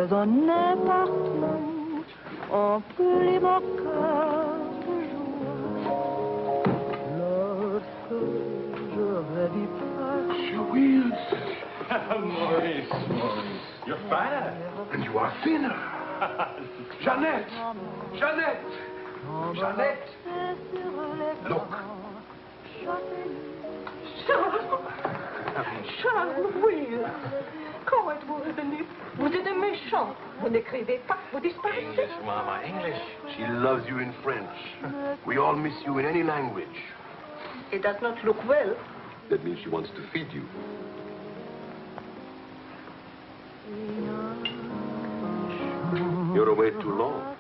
résonnait partout, emplit mon cœur de joie. Lorsque je rêve pas. Louise! Maurice, you're fatter. And you are thinner. Jeannette! Jeannette! Jeannette! Look. Charles, oui. Comment êtes-vous revenu? Vous êtes méchant. Vous n'écrivez pas, vous disparaissez. English, Mama, English. She loves you in French. We all miss you in any language. It does not look well. That means she wants to feed you. You're away too long.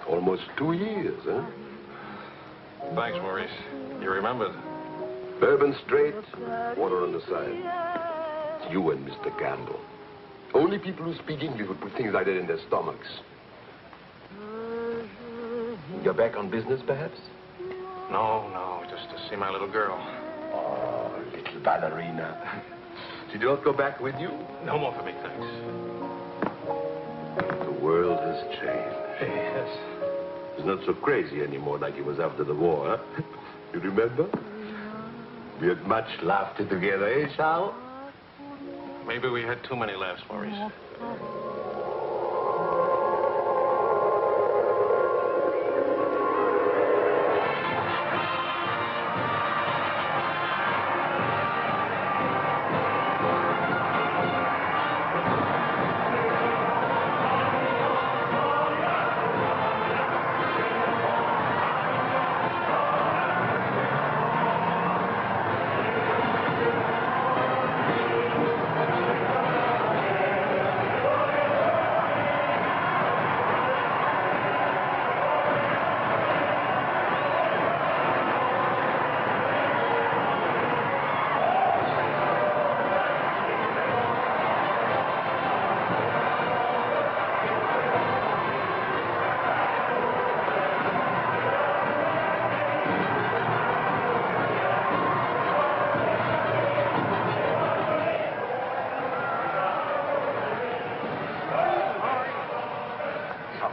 Almost 2 years, huh? Thanks, Maurice. You remembered. Bourbon straight, water on the side. It's you and Mr. Campbell. Only people who speak English would put things like that in their stomachs. You're back on business, perhaps? No, just to see my little girl. Oh, little ballerina. She don't go back with you? No more for me, thanks. The world has changed. Yes. It's not so crazy anymore like it was after the war, huh? You remember? We had much laughter together, eh, Charles? Maybe we had too many laughs, Maurice.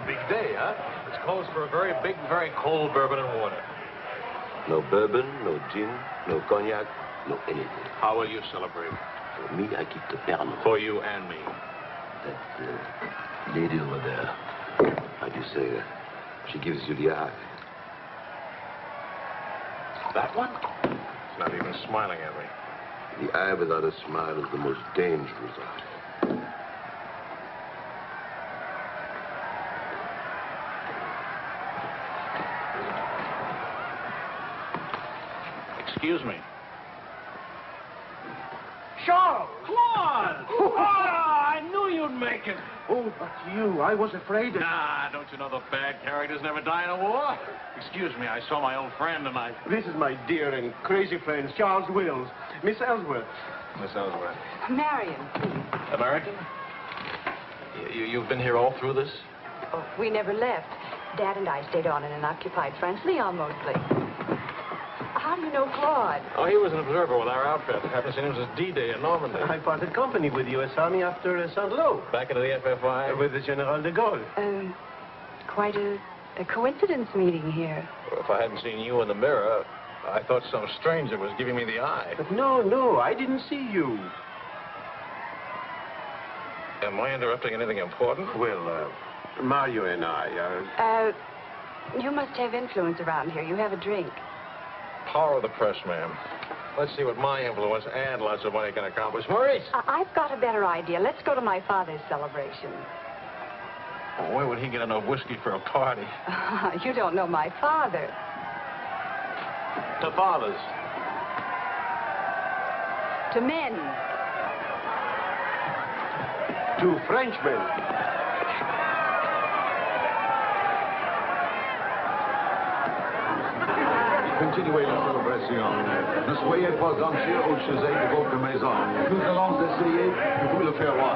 Big day, huh? It's closed for a very big, very cold bourbon and water. No bourbon, no gin, no cognac, no anything. How will you celebrate? For me, I keep the Pernod. For you and me. That lady over there, how do you say that? She gives you the eye. That one? It's not even smiling at me. The eye without a smile is the most dangerous eye. Excuse me. Charles! Claude! Oh, I knew you'd make it. Oh, but you. I was afraid that... Nah, don't you know the bad characters never die in a war? Excuse me, I saw my old friend and I... This is my dear and crazy friend, Charles Wills. Miss Ellsworth. Miss Ellsworth. Marion. American? You've been here all through this? Oh, we never left. Dad and I stayed on in an occupied France, Leon mostly. How do you know Claude? Oh, he was an observer with our outfit. Haven't seen him since D-Day in Normandy. I parted company with the U.S. Army after Saint-Lô. Back into the FFI? With the General de Gaulle. Quite a coincidence meeting here. Well, if I hadn't seen you in the mirror, I thought some stranger was giving me the eye. But no, I didn't see you. Am I interrupting anything important? Well, Mario and I are... You must have influence around here. You have a drink. Power of the press, ma'am. Let's see what my influence and lots of money can accomplish. Maurice! I've got a better idea. Let's go to my father's celebration. Oh, where would he get enough whiskey for a party? You don't know my father. To fathers. To men. To Frenchmen. Continuez la célébration. Ne soyez pas anxieux au chevet de votre maison. Nous allons essayer de vous le faire voir.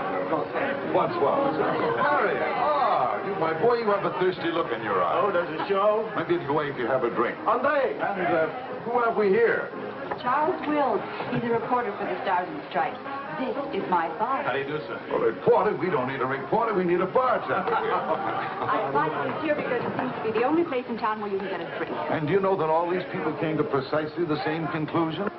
Bonsoir. Marion, my boy, you have a thirsty look in your eye. Oh, there's a show? Maybe it'll go away if you have a drink. André! And who have we here? Charles Wills. He's a reporter for the Stars and Stripes. This is my father. How do you do, sir? A reporter? We don't need a reporter. We need a bartender here. I invited you here because it seems to be the only place in town where you can get a drink. And do you know that all these people came to precisely the same conclusion?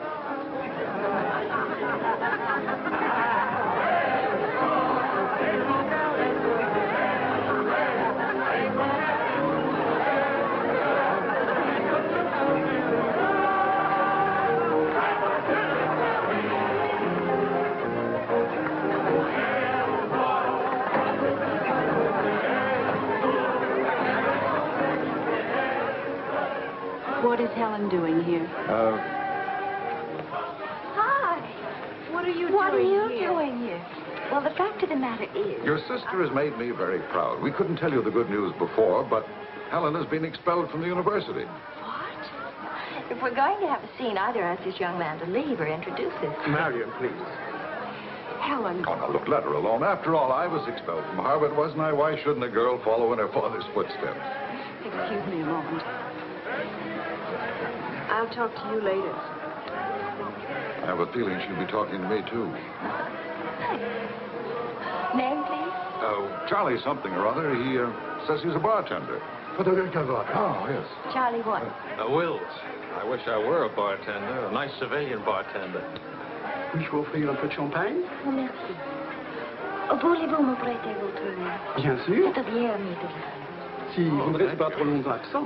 What is Helen doing here? Hi. What are you doing here? Well, the fact of the matter is... Your sister has made me very proud. We couldn't tell you the good news before, but Helen has been expelled from the university. What? If we're going to have a scene, either ask this young man to leave or introduce us. Marion, please. Helen. Oh, now, look, let her alone. After all, I was expelled from Harvard, wasn't I? Why shouldn't a girl follow in her father's footsteps? Excuse me a moment. I'll talk to you later. I have a feeling she'll be talking to me, too. Name, please? Charlie something or other. He says he's a bartender. Oh, yes. Charlie what? Wills. I wish I were a bartender, a nice civilian bartender. Puis-je vous offrir un peu de champagne? Oh, merci. Voulez-vous me prêter votre verre? Bien sûr. C'est bien, Mito. Si vous ne restez pas trop longtemps absent.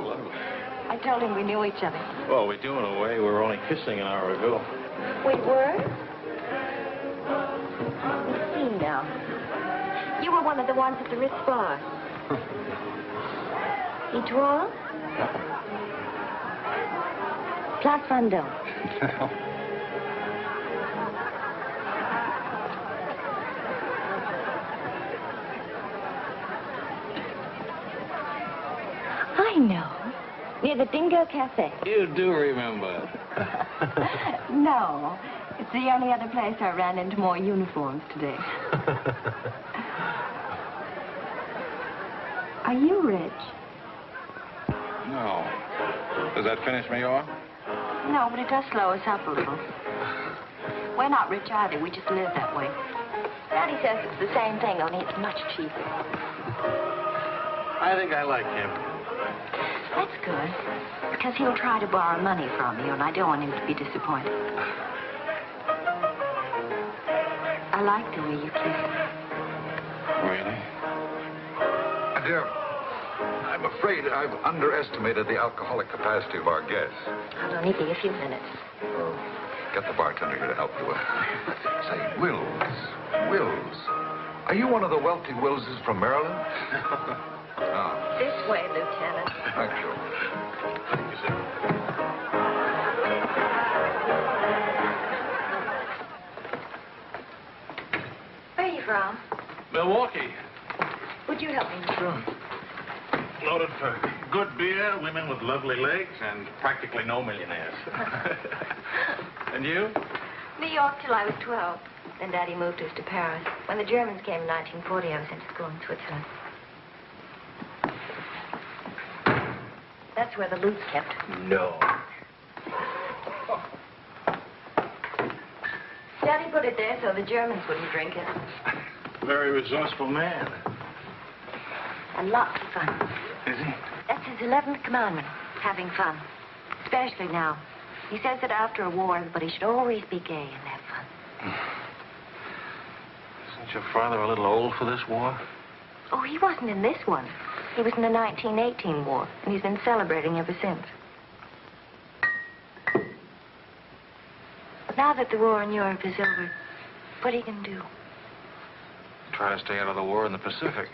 I told him we knew each other. Well, we do in a way. We were only kissing an hour ago. We were? Let's see now. You were one of the ones at the Ritz bar. Et toi? Place Vendôme. I know. Near the Dingo Cafe. You do remember. No. It's the only other place I ran into more uniforms today. Are you rich? No. Does that finish me off? No, but it does slow us up a little. We're not rich either. We just live that way. Daddy says it's the same thing, only it's much cheaper. I think I like him. That's good. Because he'll try to borrow money from you, and I don't want him to be disappointed. I like the way you kiss. Really? My dear, I'm afraid I've underestimated the alcoholic capacity of our guests. I'll only be a few minutes. Get the bartender here to help you. Say, Wills. Are you one of the wealthy Willses from Maryland? Ah. This way, Lieutenant. Thank you. Thank you, sir. Where are you from? Milwaukee. Would you help me? Sure. Noted for good beer, women with lovely legs, and practically no millionaires. And you? New York till I was 12. Then Daddy moved us to Paris. When the Germans came in 1940, I was sent to school in Switzerland. That's where the loot's kept. No. Daddy put it there so the Germans wouldn't drink it. Very resourceful man. And lots of fun. Is he? That's his 11th commandment, having fun. Especially now. He says that after a war, everybody should always be gay and have fun. Isn't your father a little old for this war? Oh, he wasn't in this one. He was in the 1918 war, and he's been celebrating ever since. Now that the war in Europe is over, what are you going to do? Try to stay out of the war in the Pacific.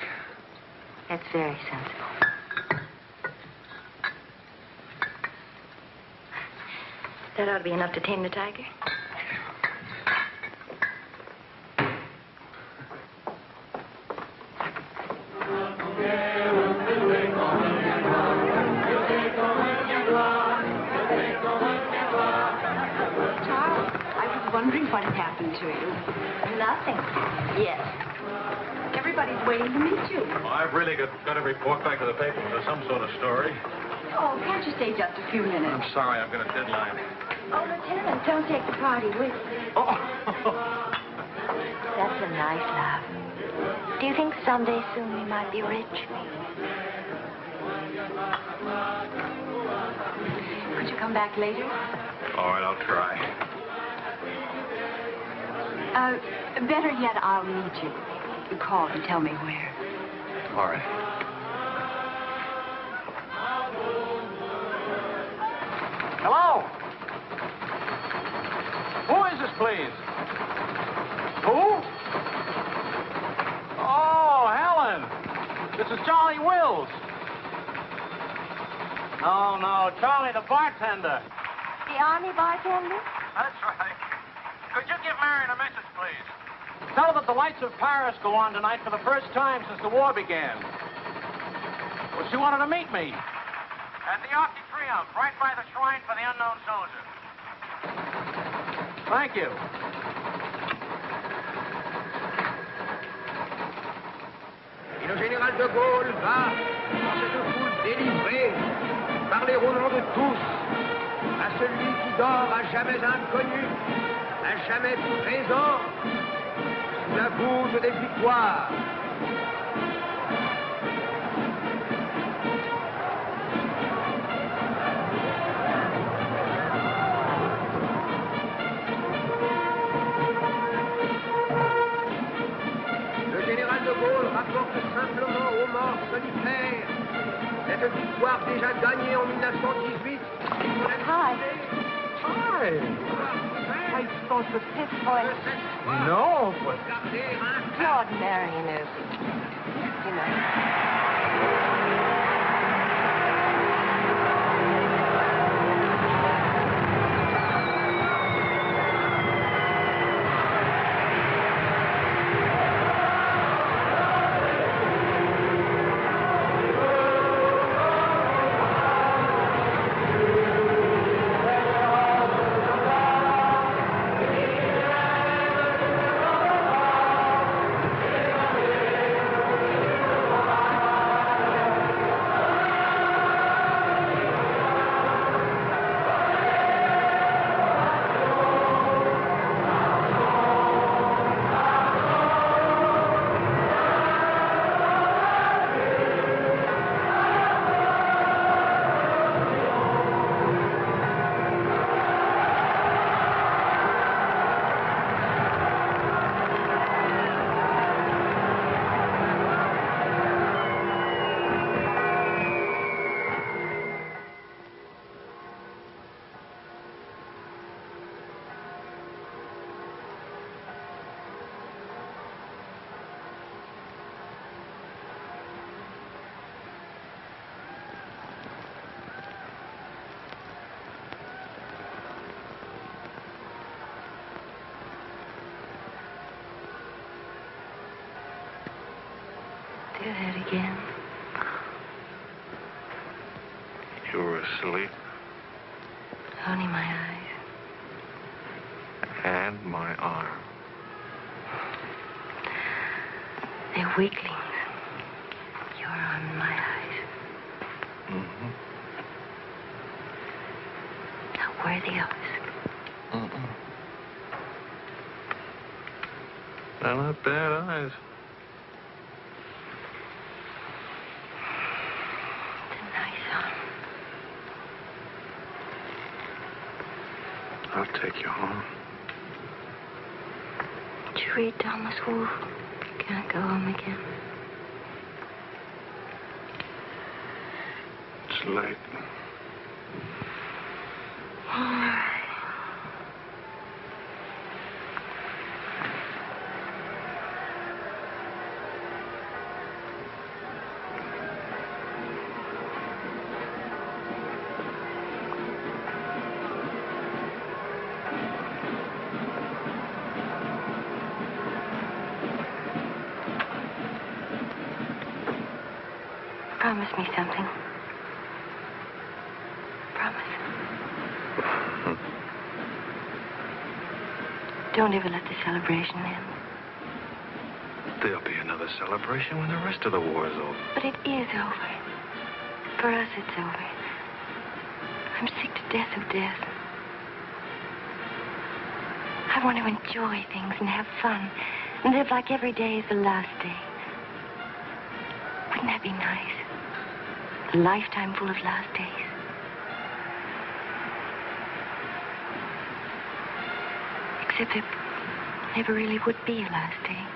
That's very sensible. That ought to be enough to tame the tiger. Wondering what had happened to you. Nothing. Yes. Everybody's waiting to meet you. Well, I've really got to report back to the paper for some sort of story. Oh, can't you stay just a few minutes? I'm sorry, I've got a deadline. Oh, Lieutenant, don't take the party with you. Oh! That's a nice laugh. Do you think someday soon we might be rich? Could you come back later? All right, I'll try. Better yet, I'll meet you. You call and tell me where. All right. Hello? Who is this, please? Who? Oh, Helen. This is Charlie Wills. No, Charlie, the bartender. The Army bartender? That's right. Could you give Marion a message, please? Tell her that the lights of Paris go on tonight for the first time since the war began. Well, she wanted to meet me. At the Arc de Triomphe, right by the shrine for the unknown soldier. Thank you. Et le général de Gaulle va, dans cette foule délivrée, parler au nom de tous, à celui qui dort à jamais inconnu, à jamais présent, sous la voûte des victoires. Le général de Gaulle rapporte simplement aux morts solitaires cette victoire déjà gagnée en 1918. Hi. Hi. I spoke with this voice. No, but... Claude and Marion are, you know. do that again. You were asleep. Only my eyes. And my arm. They're weaklings. Your arm and my eyes. Mm-hmm. Not worthy of us. Mm-mm. They're not bad eyes. It's a nice arm. I'll take you home. Did you read Thomas Wolfe? Can't go home again. It's late. All right. Promise me something. Promise. Don't ever let the celebration end. There'll be another celebration when the rest of the war is over. But it is over. For us, it's over. I'm sick to death of death. I want to enjoy things and have fun and live like every day is the last day. Wouldn't that be nice? A lifetime full of last days. Except there never really would be a last day.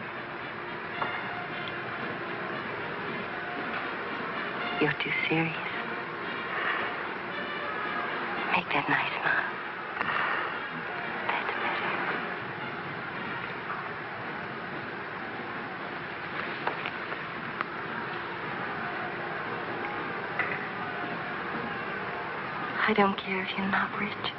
You're too serious. Make that nice smile. That's better. I don't care if you're not rich.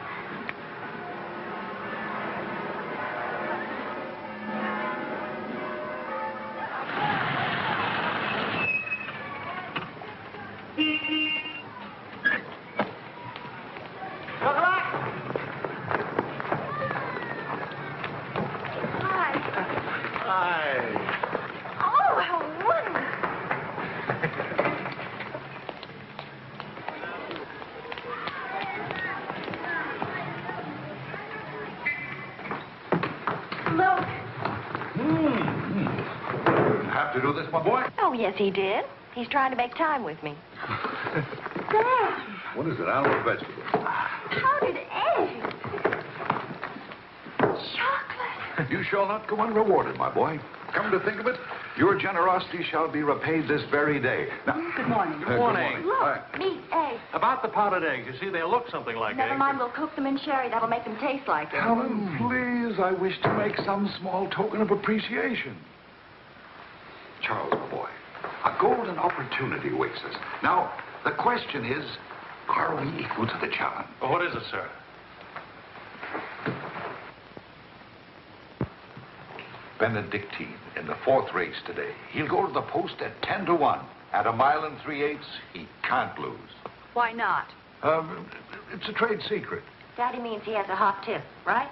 Oh, yes, he did. He's trying to make time with me. Dad! What is it, animal or vegetable? Powdered eggs. Chocolate. You shall not go unrewarded, my boy. Come to think of it, your generosity shall be repaid this very day. Now, Good morning. Good morning. Good Look, meat, eggs. About the powdered eggs, you see, they look something like Never eggs. mind, we'll cook them in sherry. That'll make them taste like it. Helen, please, I wish to make some small token of appreciation. Charles, my boy, a golden opportunity waits us. Now, the question is, are we equal to the challenge? Well, what is it, sir? Benedictine in the 4th race today. He'll go to the post at 10-1. At a mile and 3/8, he can't lose. Why not? It's a trade secret. Daddy means he has a hot tip, right?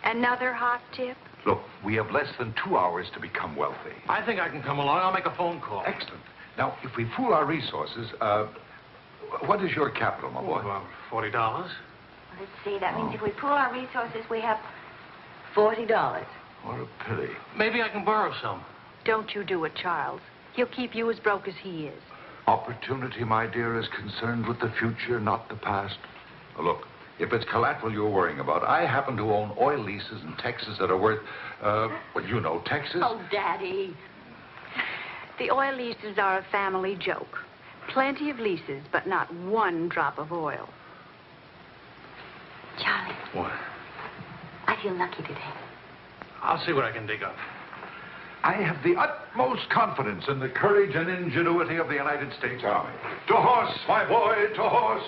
Another hot tip? Look, we have less than 2 hours to become wealthy. I think I can come along. I'll make a phone call. Excellent. Now, if we pool our resources, what is your capital, my boy? Well, $40. Let's see. That means if we pool our resources, we have $40. What a pity. Maybe I can borrow some. Don't you do it, Charles. He'll keep you as broke as he is. Opportunity, my dear, is concerned with the future, not the past. Look, if it's collateral you're worrying about, I happen to own oil leases in Texas that are worth, well, you know Texas. Oh, Daddy. The oil leases are a family joke. Plenty of leases, but not one drop of oil. Charlie, What? I feel lucky today. I'll see what I can dig up. I have the utmost confidence in the courage and ingenuity of the United States Army. To horse, my boy, to horse.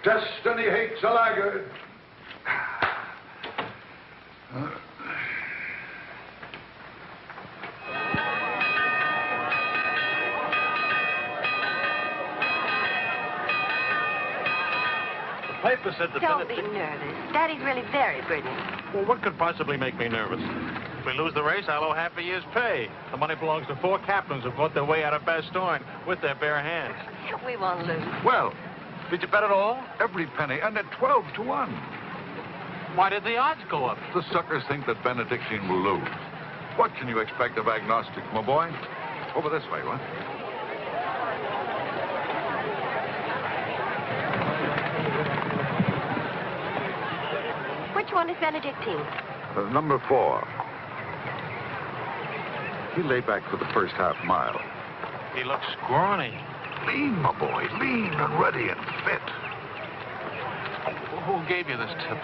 Destiny hates a laggard. paper said the Don't be nervous. Daddy's really very brilliant. Well, what could possibly make me nervous? If we lose the race, I'll owe half a year's pay. The money belongs to 4 captains who fought their way out of Bastogne with their bare hands. We won't lose. Well, did you bet it all? Every penny, and at 12 to 1. Why did the odds go up? The suckers think that Benedictine will lose. What can you expect of agnostics, my boy? Over this way, what? Which one is Benedictine? Number 4. He lay back for the first half mile. He looks scrawny. Lean, my boy, lean and ready and fit. Who gave you this tip?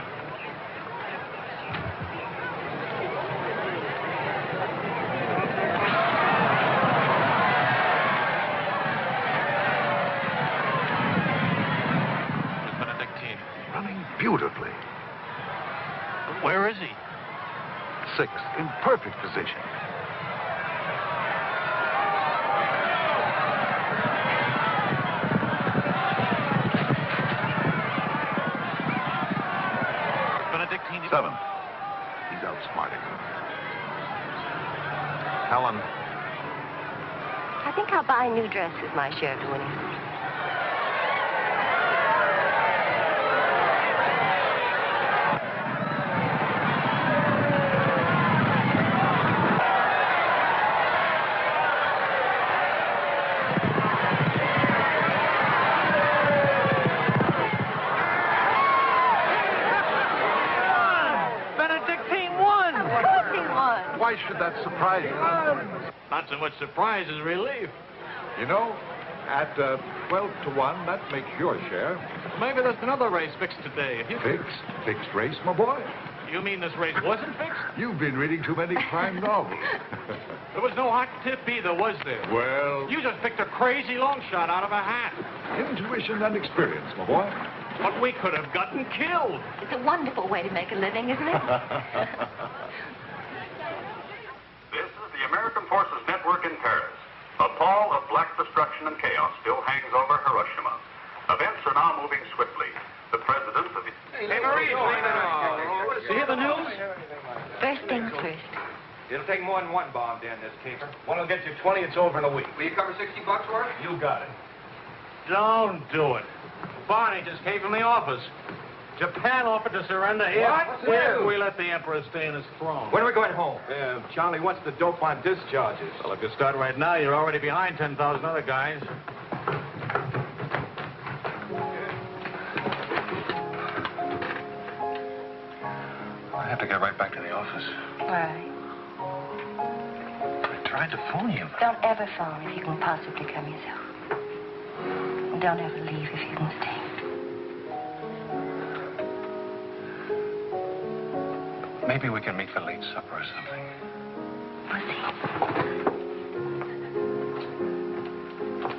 Benedictine. Running beautifully. Where is he? 6th, in perfect position. Benedictine. 7th. He's outsmarting him. Helen. I think I'll buy a new dress with my share of winning. Why should that surprise you? Not so much surprise as relief. You know, at 12 to 1, that makes your share. Maybe there's another race fixed today. Fixed race, my boy. You mean this race wasn't fixed? You've been reading too many crime novels. There was no hot tip either, was there? Well, You just picked a crazy long shot out of a hat. intuition and experience, my boy. But we could have gotten killed. It's a wonderful way to make a living, isn't it? This is the American Forces Network in Paris. A pall of black destruction and chaos still hangs over Hiroshima. Events are now moving swiftly. The president of the... Hey, Marie, Did you hear the news? First things first. It'll take more than one bomb down this caper. One will get you 20. It's over in a week. Will you cover $60 for it? You got it. Don't do it. Barney just came from the office. Japan offered to surrender here. What? If we let the Emperor stay in his throne. When are we going home? Charlie wants the dope on discharges. Well, if you start right now, you're already behind 10,000 other guys. I have to get right back to the office. All right. I tried to phone you. Don't ever phone if you can possibly come yourself. And don't ever leave if you can stay. Maybe we can meet for late supper or something. We'll see.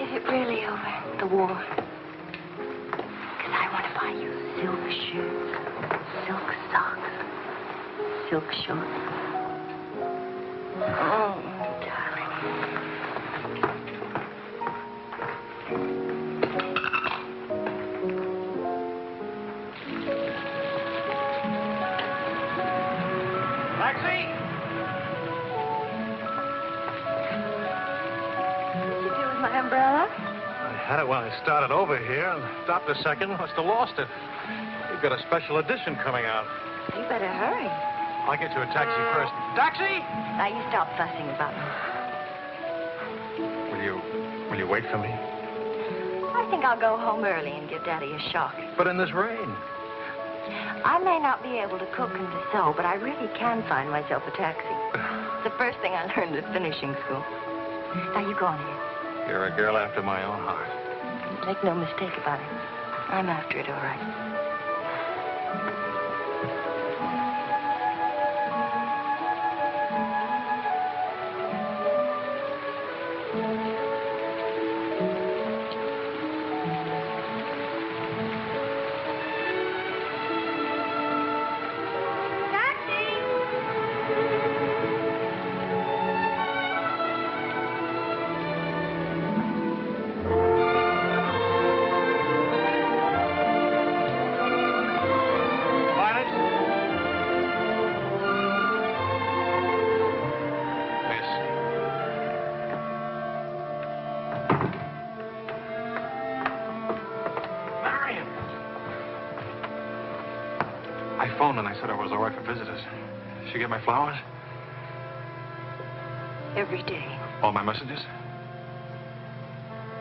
Is it really over, the war? Because I want to buy you silk shirts, silk socks, silk shorts. Oh, darling. Taxi! What'd you do with my umbrella? I had it when I started over here and stopped a second. Must have lost it. You've got a special edition coming out. You better hurry. I'll get you a taxi first. Taxi! Now you stop fussing about me. Will you wait for me? I think I'll go home early and give Daddy a shock. But in this rain. I may not be able to cook and to sew, but I really can find myself a taxi. It's the first thing I learned at finishing school. Now you go on ahead. You're a girl after my own heart. Make no mistake about it. I'm after it, all right. phoned and I said I was all right for visitors. She get my flowers? Every day. All my messages?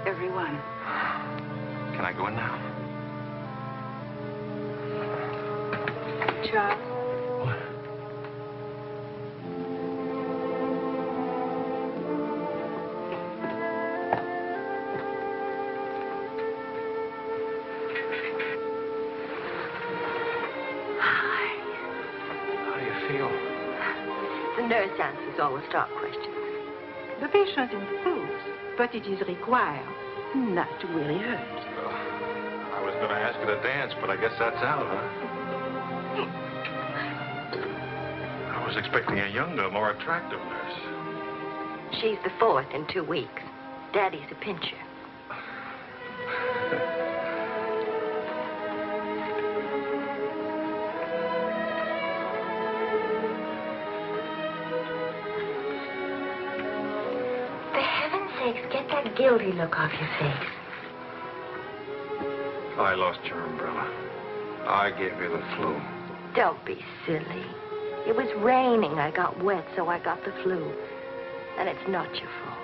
Every one. Can I go in now? Charles? What? How do you feel? The nurse answers all the stock questions. The patient improves, but it is required not to really hurt. I was going to ask her to dance, but I guess that's out, huh? I was expecting a younger, more attractive nurse. She's the fourth in 2 weeks. Daddy's a pincher. For heaven's sakes, get that guilty look off your face. I lost your umbrella. I gave you the flu. Don't be silly. It was raining. I got wet, so I got the flu. And it's not your fault.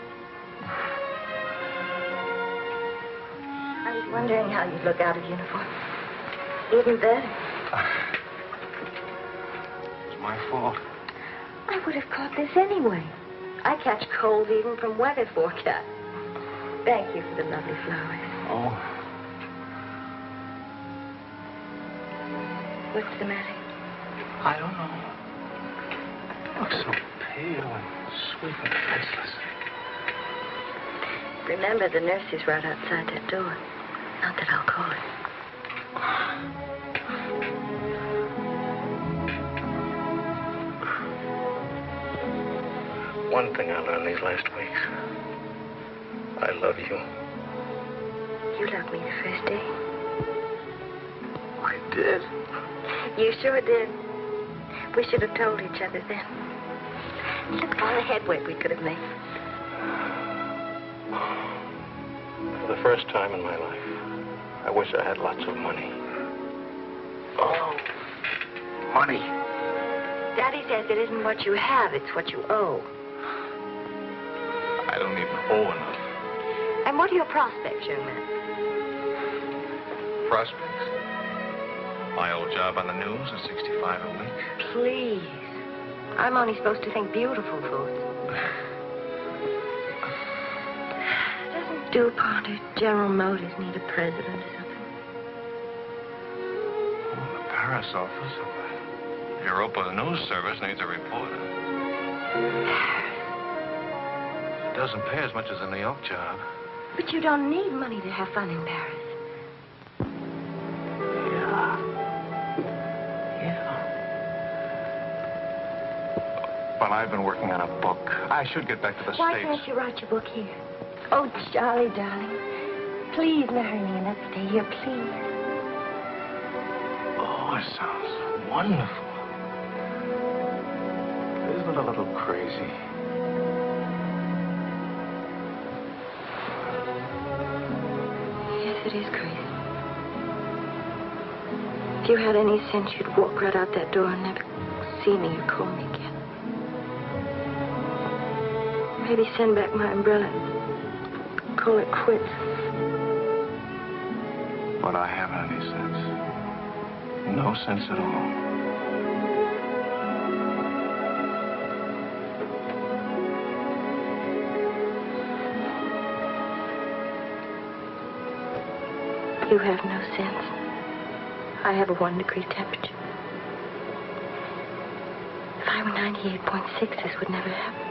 I was wondering how you'd look out of uniform. Even better. It's my fault. I would have caught this anyway. I catch colds even from weather forecast. Thank you for the lovely flowers. Oh. What's the matter? I don't know. You look so pale and sweet and faceless. Remember, the nurse is right outside that door. Not that I'll call her. One thing I learned these last weeks. I love you. You loved me the first day. I did. You sure did. We should have told each other then. Look at all the headway we could have made. For the first time in my life, I wish I had lots of money. Oh, money. Daddy says it isn't what you have, it's what you owe. I don't even owe enough. And what are your prospects, young man? Prospects? My old job on the news at $65 a week. Please. I'm only supposed to think beautiful thoughts. Doesn't DuPont or General Motors need a president or something? Oh, the Paris office of the Europa News Service needs a reporter. It doesn't pay as much as a New York job. But you don't need money to have fun in Paris. Well, I've been working on a book. I should get back to the Why States. can't you write your book here? Oh, Charlie, darling. Please marry me and let's stay here, please. Oh, it sounds wonderful. Isn't it a little crazy? Yes, it is crazy. If you had any sense, you'd walk right out that door and never see me or call me again. Maybe send back my umbrella and call it quits. But I haven't any sense. No sense at all. You have no sense. I have a 1-degree temperature. If I were 98.6, this would never happen.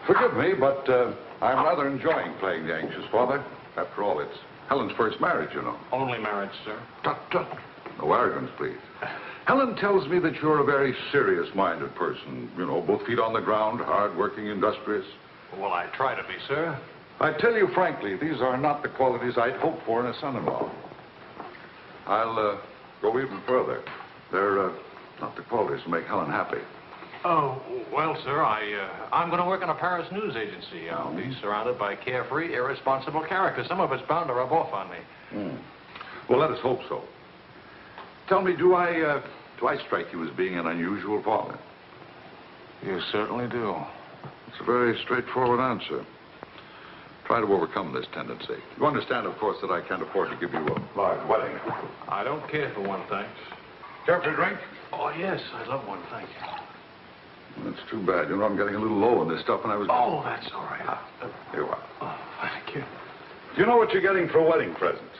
Forgive me, but I'm rather enjoying playing the anxious father. After all, it's Helen's first marriage, you know. Only marriage, sir. Tut, tut. No arrogance, please. Helen tells me that you're a very serious-minded person. You know, both feet on the ground, hard-working, industrious. Well, I try to be, sir. I tell you frankly, these are not the qualities I'd hope for in a son-in-law. I'll go even further. They're Not the qualities to make Helen happy. Oh, well, sir, I'm going to work in a Paris news agency. I'll be surrounded by carefree, irresponsible characters. Some of it's bound to rub off on me. Well, let us hope so. Tell me, do I strike you as being an unusual father? You certainly do. It's a very straightforward answer. Try to overcome this tendency. You understand, of course, that I can't afford to give you a large wedding. I don't care for one, thanks. Care for a drink? Oh, yes, I'd love one, thank you. Well, that's too bad. You know, I'm getting a little low on this stuff, and I was... Oh, that's all right. Here you are. Oh, thank you. Do you know what you're getting for a wedding present?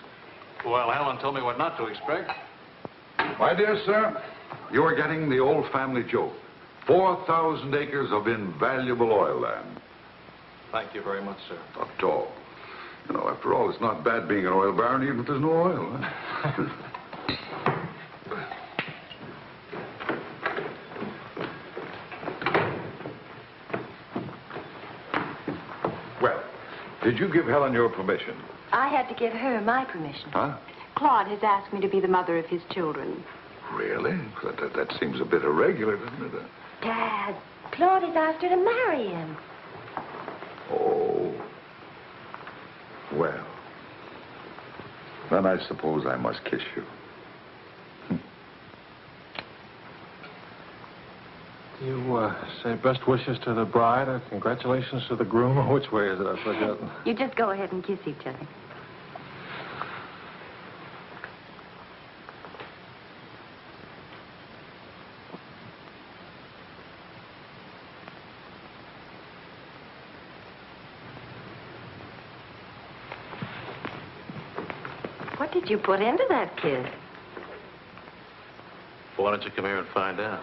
Well, Helen told me what not to expect. My dear sir, you are getting the old family joke. 4,000 acres of invaluable oil land. Thank you very much, sir. Not at all. You know, after all, it's not bad being an oil baron, even if there's no oil. Huh? Well, did you give Helen your permission? I had to give her my permission. Huh? Claude has asked me to be the mother of his children. Really? That seems a bit irregular, doesn't it? Dad, Claude has asked her to marry him. Oh. Well. Then I suppose I must kiss you. You say best wishes to the bride or congratulations to the groom, or which way is it? I've forgotten. You just go ahead and kiss each other. What did you put into that kiss? Well, why don't you come here and find out?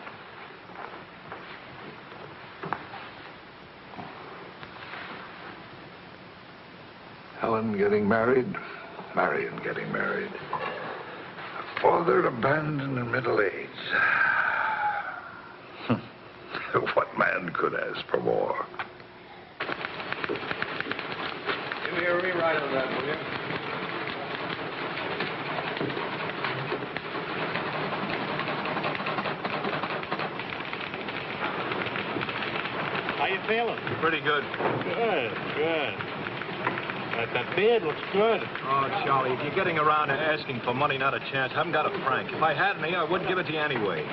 Helen getting married, Marion getting married. A father abandoned in middle age. What man could ask for more? Give me a rewrite of that, will you? How you feeling? Pretty good. Good, good. That beard looks good. Oh, Charlie, if you're getting around and asking for money, not a chance. I haven't got a franc. If I had any, I wouldn't give it to you anyway.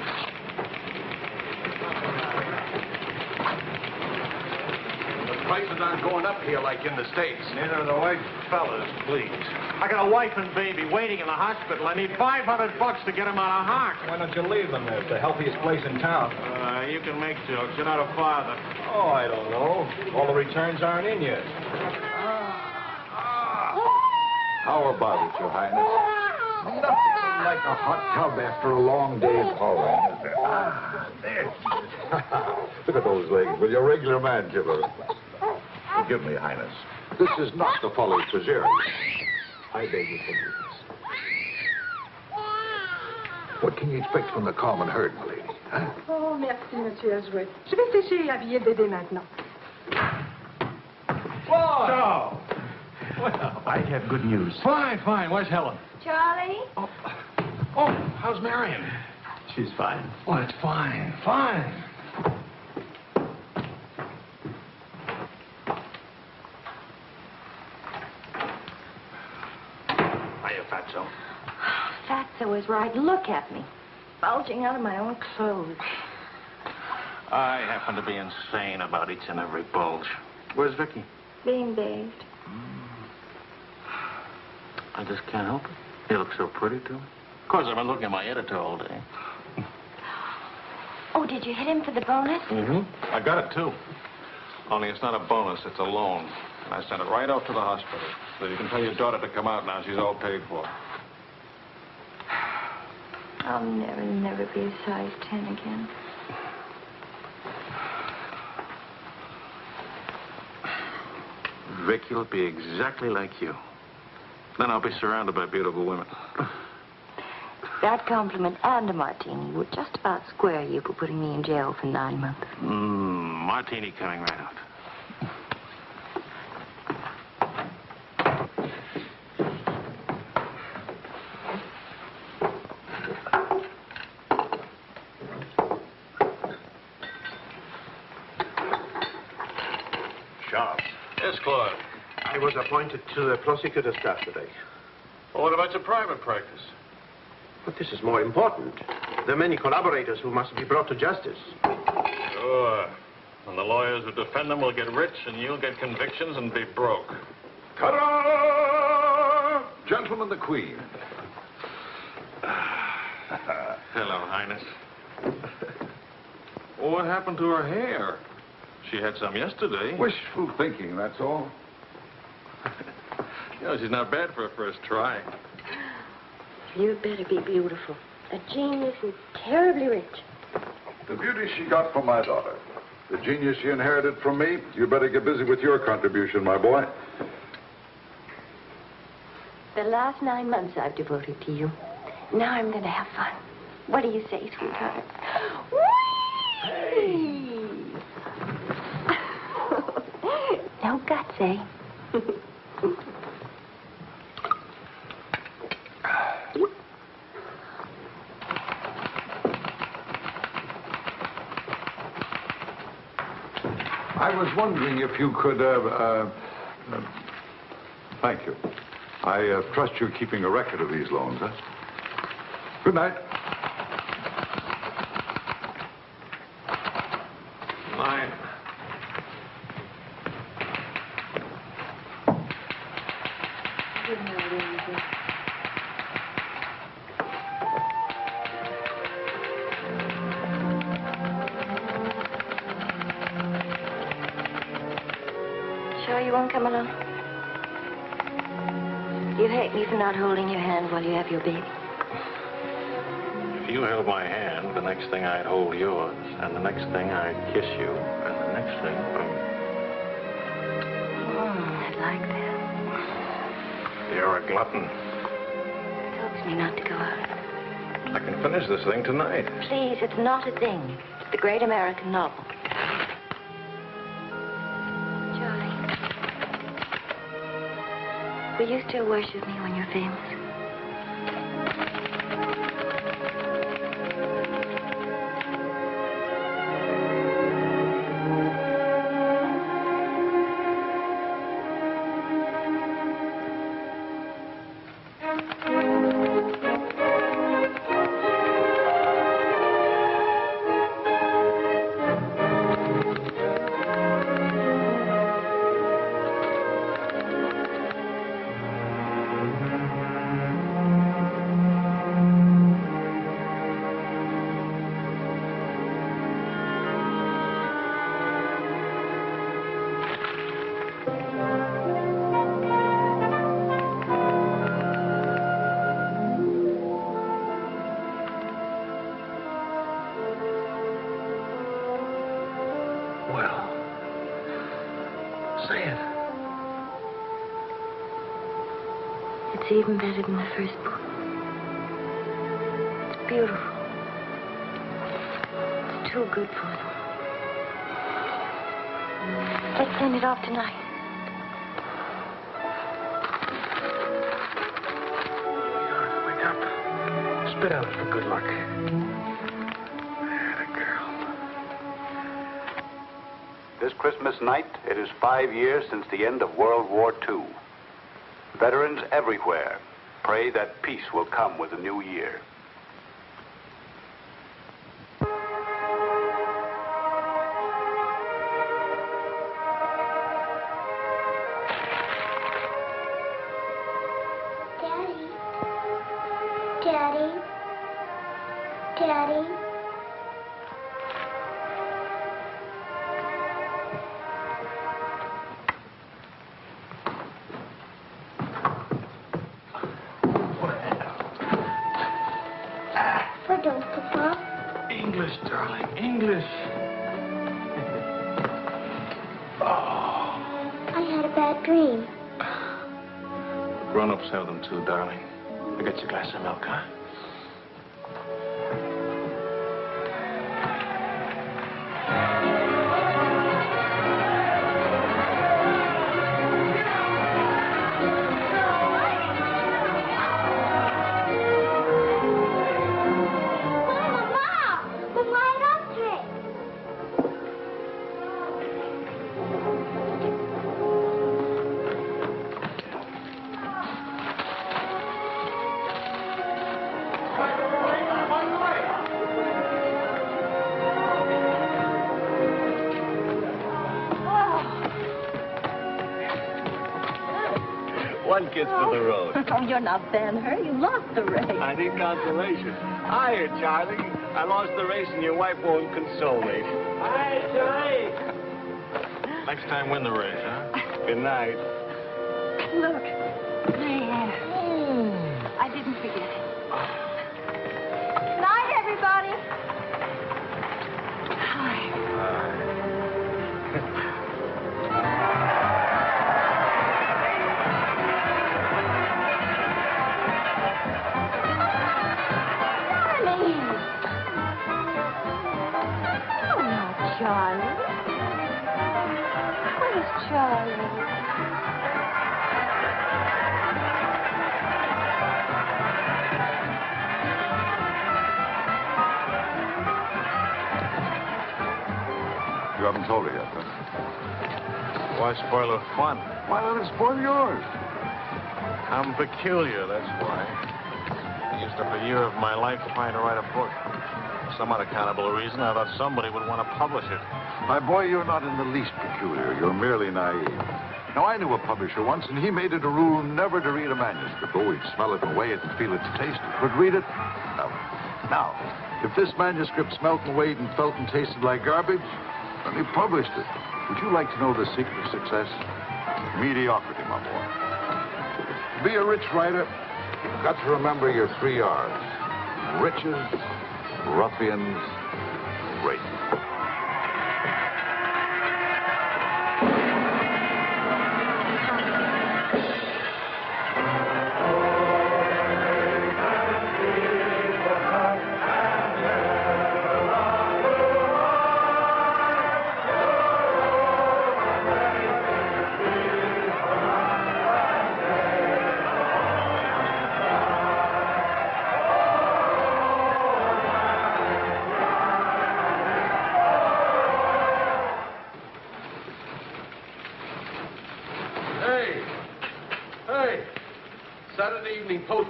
The prices aren't going up here like in the States. Neither are the white Fellas, please. I got a wife and baby waiting in the hospital. I need $500 to get them out of hock. Why don't you leave them? It's the healthiest place in town. You can make jokes. You're not a father. Oh, I don't know. All the returns aren't in yet. How about it, Your Highness? Nothing like a hot tub after a long day's hauling, is there? Ah, there. Look at those legs. Will you, a regular man killer? Forgive me, Highness. This is not the folly Fitzgerald. I beg your forgiveness. What can you expect from the common herd, my lady? Huh? Oh, merci, Monsieur Azuet. Je vais sécher et habiller le bébé maintenant. Whoa! Well, I have good news. Fine, fine. Where's Helen? Charlie? Oh, how's Marion? She's fine. Oh, it's fine, fine. Hiya, Fatso. Fatso is right. Look at me. Bulging out of my own clothes. I happen to be insane about each and every bulge. Where's Vickie? Being bathed. I just can't help it. You look so pretty, too. Of course, I've been looking at my editor all day. Oh, did you hit him for the bonus? I got it, too. Only it's not a bonus, it's a loan. And I sent it right out to the hospital. So you can tell your daughter to come out now. She's all paid for. I'll never be a size 10 again. Vickie will be exactly like you. Then I'll be surrounded by beautiful women. That compliment and a martini would just about square you for putting me in jail for 9 months. Martini coming right out. was appointed to the prosecutor's staff today. Well, what about your private practice? But this is more important. There are many collaborators who must be brought to justice. Sure. And the lawyers who defend them will get rich, and you'll get convictions and be broke. Ta-da! Gentlemen, the Queen. Hello, Highness. Well, what happened to her hair? She had some yesterday. Wishful thinking, that's all. You know, she's not bad for a first try. You'd better be beautiful. A genius and terribly rich. The beauty she got from my daughter. The genius she inherited from me. You better get busy with your contribution, my boy. The last 9 months I've devoted to you. Now I'm going to have fun. What do you say, sweetheart? Whee! No guts, eh? I was wondering if you could, thank you. I trust you're keeping a record of these loans, huh? Good night. Mine. Good night, Angel. Sure you won't come along? You hate me for not holding your hand while you have your baby. If you held my hand, the next thing I'd hold yours, and the next thing I'd kiss you, and the next thing... I'd like that. You're a glutton. It helps me not to go out. I can finish this thing tonight. Please, it's not a thing. It's the great American novel. Charlie, will you still worship me when you're famous? It's even better than the first book. It's beautiful. It's too good for them. Let's send it off tonight. Wake up. Spit out for good luck. That girl. This Christmas night, it is 5 years since the end of World War II. Veterans everywhere pray that peace will come with the new year. Daddy. Daddy. Daddy. Pardon, Papa. English, darling, English. I had a bad dream. Grown-ups have them too, darling. I got you a glass of milk, huh? One kiss for the road. Oh, you're not Ben-Hur. You lost the race. I need consolation. Hiya, Charlie. I lost the race and your wife won't console me. Hi, Charlie. Next time, win the race, huh? Good night. Look. There. I didn't forget. Good night, everybody. Hi. Charlie. Where's Charlie? You haven't told her yet, huh? Why spoil her fun? Why let it spoil yours? I'm peculiar, that's why. I used up a year of my life trying to write a book. For some unaccountable reason, I thought somebody would want to publish it. My boy, you're not in the least peculiar. You're merely naive. Now, I knew a publisher once, and he made it a rule never to read a manuscript. Oh, he'd smell it and weigh it and feel its taste. But read it? No. Now, if this manuscript smelt and weighed and felt and tasted like garbage, then he published it. Would you like to know the secret of success? Mediocrity, my boy. To be a rich writer, you've got to remember your 3 R's. Riches, ruffians, rape.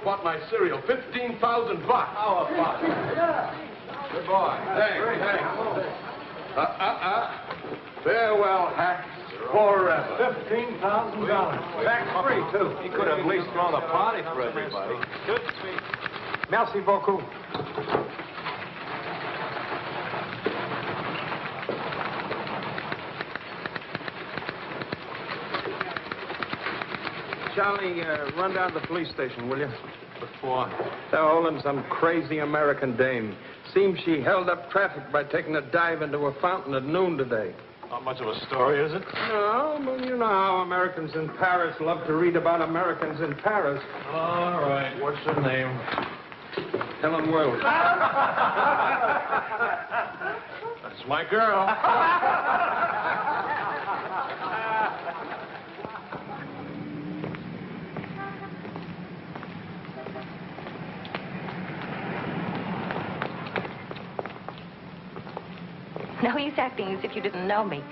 Bought my cereal, $15,000. How about it? Yeah. Good boy. Hey. Farewell, Hack. Forever. $15,000. Tax-free, too. He could have at least thrown a party for everybody. Good speech. Merci beaucoup. Charlie, run down to the police station, will you? What for? They're holding some crazy American dame. Seems she held up traffic by taking a dive into a fountain at noon today. Not much of a story, is it? No, but you know how Americans in Paris love to read about Americans in Paris. All right. What's her name? Helen Wells. That's my girl. No use acting as if you didn't know me.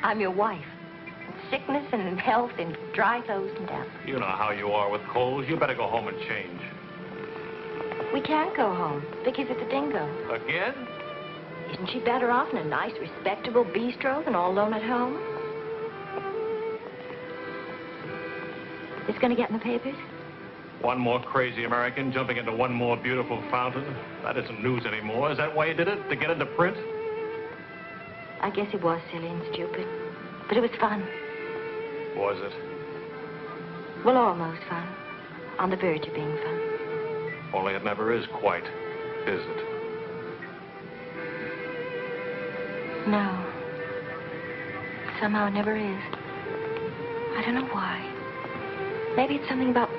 I'm your wife. Sickness and health and dry clothes and death. You know how you are with colds. You better go home and change. We can't go home. Vickie's at the Dingo. Again? Isn't she better off in a nice, respectable bistro than all alone at home? It's going to get in the papers? One more crazy American jumping into one more beautiful fountain. That isn't news anymore. Is that why you did it? To get into print? I guess it was silly and stupid. But it was fun. Was it? Well, almost fun. On the verge of being fun. Only it never is quite, is it? No. Somehow it never is. I don't know why. Maybe it's something about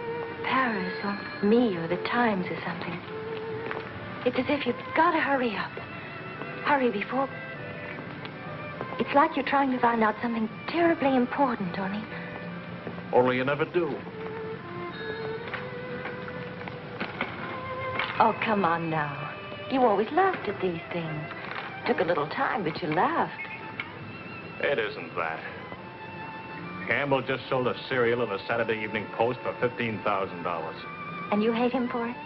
Paris or me or the Times or something. It's as if you've got to hurry up. Hurry before... It's like you're trying to find out something terribly important, Tony. Only you never do. Oh, come on now. You always laughed at these things. Took a little time, but you laughed. It isn't that. Campbell just sold a cereal in the Saturday Evening Post for $15,000. And you hate him for it?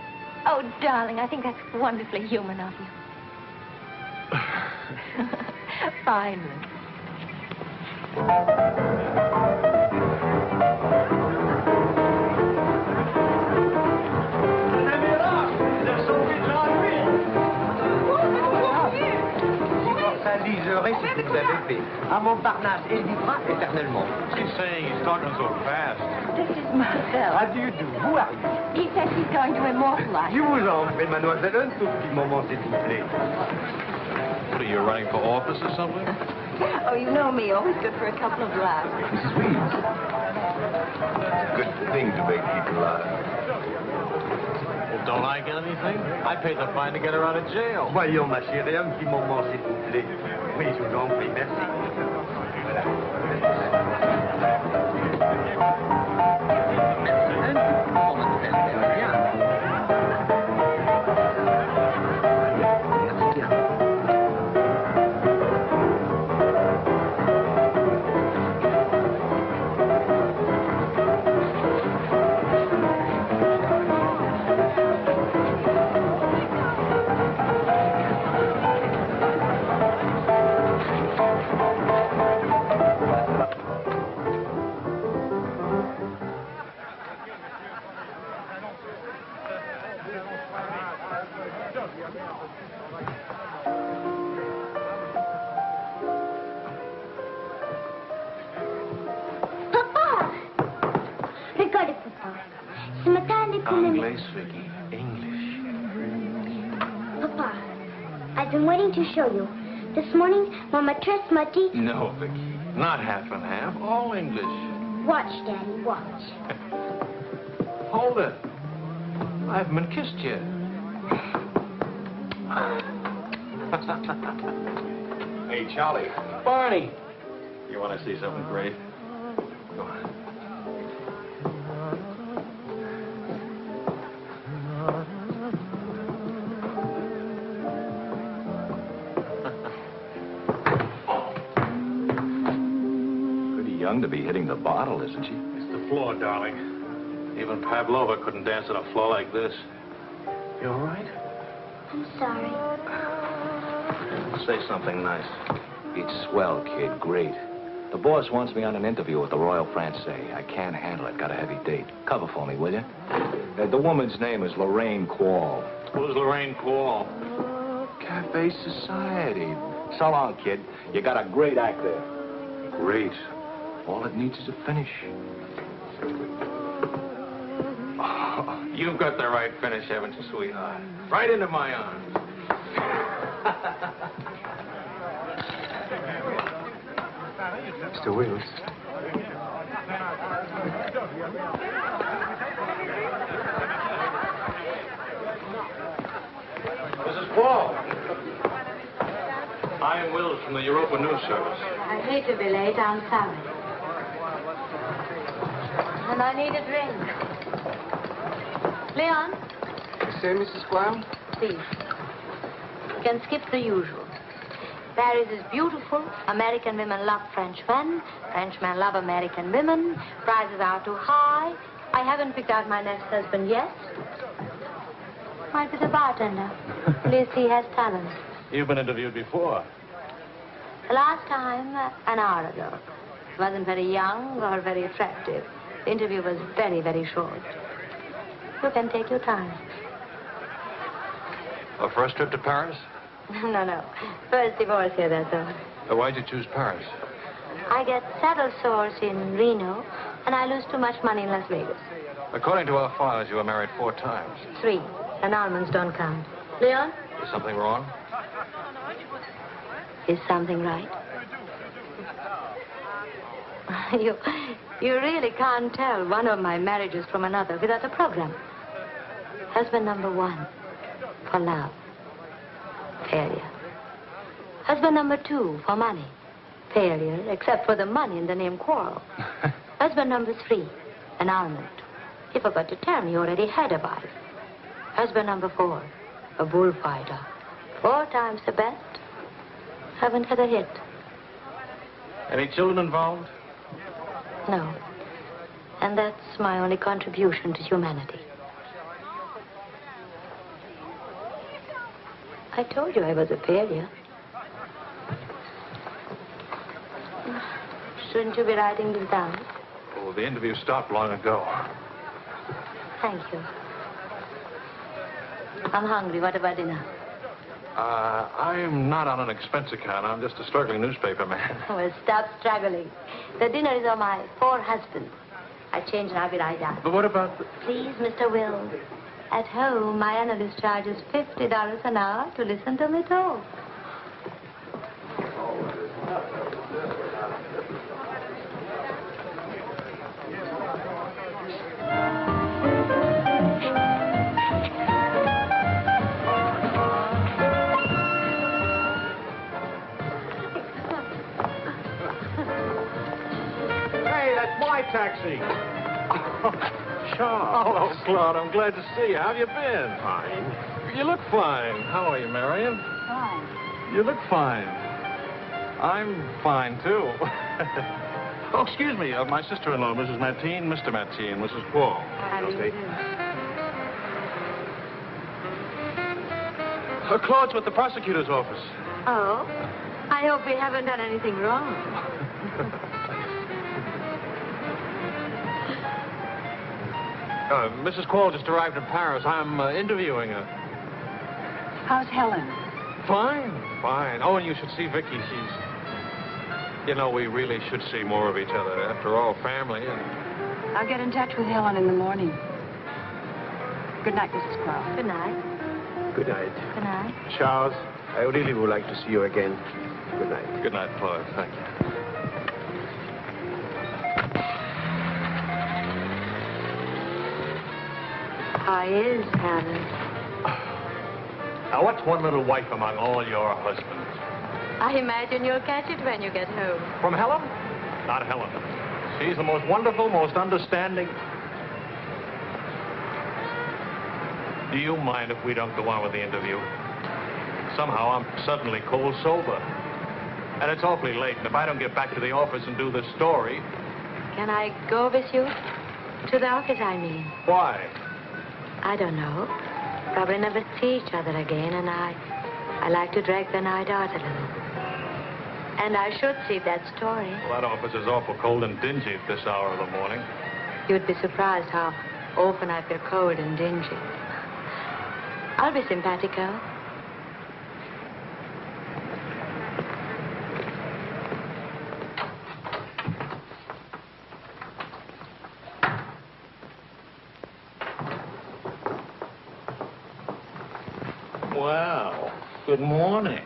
Oh, darling, I think that's wonderfully human of you. Finally. Vous avez fait. À Montparnasse, il vivra éternellement. She's saying he's talking so fast. This is Marcel. How do you do? Who are you? He says he's going to immortalize. Je vous en prie, mademoiselle, un tout petit moment, s'il vous plaît. What are you, running for office or something? Oh, you know me, always good for a couple of laughs. Mrs. Reed. It's a good thing to make people laugh. Well, don't I get anything? I paid the fine to get her out of jail. Voyons, ma chérie, un petit moment, s'il vous plaît. Oui, je vous en prie, merci. English, Vickie. English. Papa, I've been waiting to show you. This morning, Mama tressed my teeth. No, Vickie. Not half and half. All English. Watch, Daddy, watch. Hold it. I haven't been kissed yet. Hey, Charlie. Barney. You want to see something great? Go on. Young to be hitting the bottle, isn't she? It's the floor, darling. Even Pavlova couldn't dance on a floor like this. You all right? I'm sorry. Say something nice. It's swell, kid. Great. The boss wants me on an interview with the Royal Francais. I can't handle it. Got a heavy date. Cover for me, will you? The woman's name is Lorraine Quall. Who's Lorraine Quall? Cafe Society. So long, kid. You got a great act there. Great. All it needs is a finish. Oh, you've got the right finish, haven't you, sweetheart? Right into my arms. Mr. Wills. Mrs. Paul. I am Wills from the Europa News Service. I hate to be late. I'm sorry. And I need a drink. Leon? You say, Mrs. Quam? Please. You can skip the usual. Paris is beautiful. American women love French men. Frenchmen love American women. Prices are too high. I haven't picked out my next husband yet. Might be the bartender. At least he has talent. You've been interviewed before. The last time, an hour ago. He wasn't very young or very attractive. The interview was very, very short. You can take your time. A first trip to Paris? No. First divorce here, that's all. Why'd you choose Paris? I get saddle sores in Reno, and I lose too much money in Las Vegas. According to our files, you were married 4 times. 3. Annulments don't count. Leon? Is something wrong? Is something right? You really can't tell one of my marriages from another without a program. Husband number 1, for love. Failure. Husband number 2, for money. Failure, except for the money and the name Quarrel. Husband number 3, annulment. He forgot to tell me he already had a wife. Husband number 4, a bullfighter. 4 times the best. Haven't had a hit. Any children involved? No. And that's my only contribution to humanity. I told you I was a failure. Shouldn't you be writing this down? Oh, the interview stopped long ago. Thank you. I'm hungry. What about dinner? I'm not on an expense account. I'm just a struggling newspaper man. Well, stop struggling. The dinner is on my poor husband. I change and I'll be right down. But what about... Please, Mr. Will. At home, my analyst charges $50 an hour to listen to me talk. My taxi. Charles. Hello, Claude. I'm glad to see you. How have you been? Fine. You look fine. How are you, Marion? Fine. You look fine. I'm fine, too. Oh, excuse me. My sister-in-law, Mrs. Mateen, Mr. Mateen, Mrs. Paul. How do you do? Claude's with the prosecutor's office. Oh? I hope we haven't done anything wrong. Mrs. Quall just arrived in Paris. I'm interviewing her. How's Helen? Fine, fine. Oh, and you should see Vickie. She's... You know, we really should see more of each other. After all, family and... I'll get in touch with Helen in the morning. Good night, Mrs. Quall. Good night. Good night. Good night. Charles, I really would like to see you again. Good night. Good night, Claude. Thank you. How is Helen? Now, what's one little wife among all your husbands? I imagine you'll catch it when you get home. From Helen? Not Helen. She's the most wonderful, most understanding. Do you mind if we don't go on with the interview? Somehow I'm suddenly cold sober. And it's awfully late, and if I don't get back to the office and do this story... Can I go with you? To the office, I mean. Why? I don't know. Probably never see each other again, and I like to drag the night out a little. And I should see that story. Well, that office is awful cold and dingy at this hour of the morning. You'd be surprised how often I feel cold and dingy. I'll be simpatico. Well, good morning.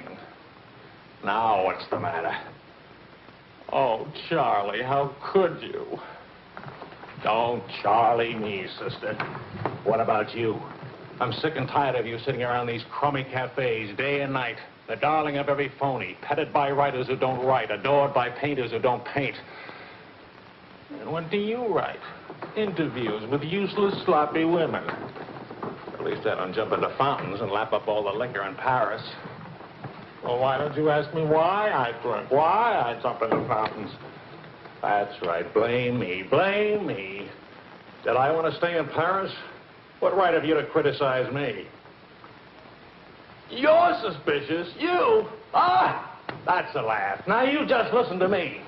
Now, what's the matter? Oh, Charlie, how could you? Don't Charlie me, sister. What about you? I'm sick and tired of you sitting around these crummy cafes day and night. The darling of every phony, petted by writers who don't write, adored by painters who don't paint. And what do you write? Interviews with useless, sloppy women. At least I don't jump into fountains and lap up all the liquor in Paris. Well, why don't you ask me why I drink? Why I jump into fountains? That's right. Blame me. Blame me. Did I want to stay in Paris? What right have you to criticize me? You're suspicious. You? Ah! That's a laugh. Now you just listen to me.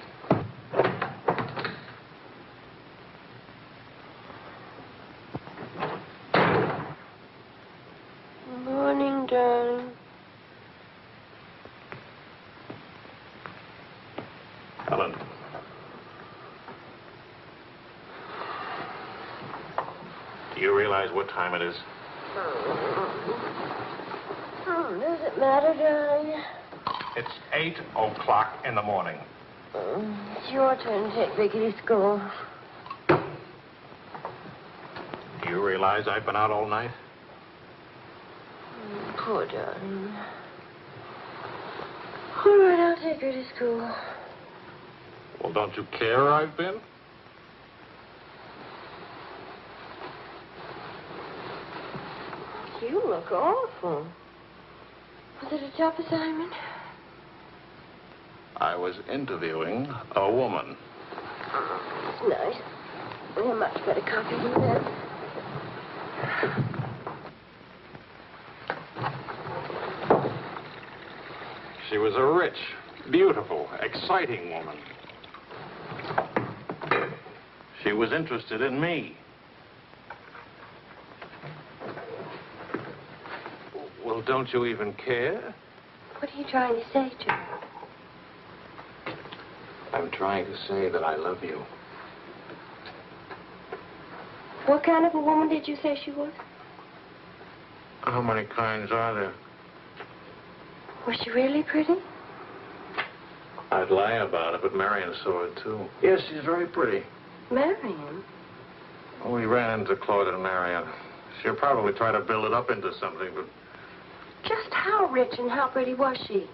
Morning, darling. Helen. Do you realize what time it is? Does it matter, darling? It's 8 o'clock in the morning. It's your turn to take Vickie to school. Do you realize I've been out all night? Poor darling. All right, I'll take her to school. Well, don't you care where I've been? You look awful. Was it a tough assignment? I was interviewing a woman. It's nice. You're a much better copy than that. She was a rich, beautiful, exciting woman. She was interested in me. Well, Well, don't you even care? What are you trying to say to her? I'm trying to say that I love you. What kind of a woman did you say she was? How many kinds are there? Was she really pretty? I'd lie about it, but Marion saw it, too. Yes, she's very pretty. Marion? Well, we ran into Claude and Marion. She'll probably try to build it up into something, but... Just how rich and how pretty was she?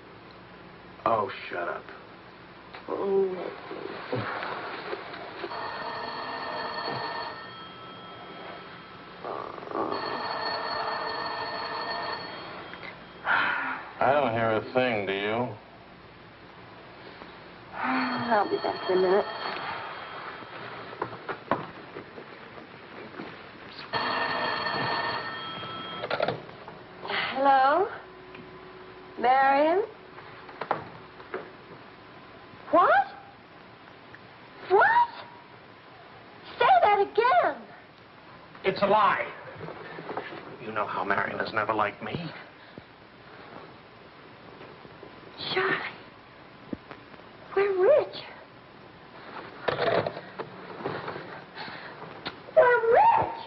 Oh, shut up. Oh, I don't hear a thing, do you? I'll be back in a minute. Hello? Marion? What? What? Say that again. It's a lie. You know how Marion has never liked me. Charlie, we're rich. We're rich.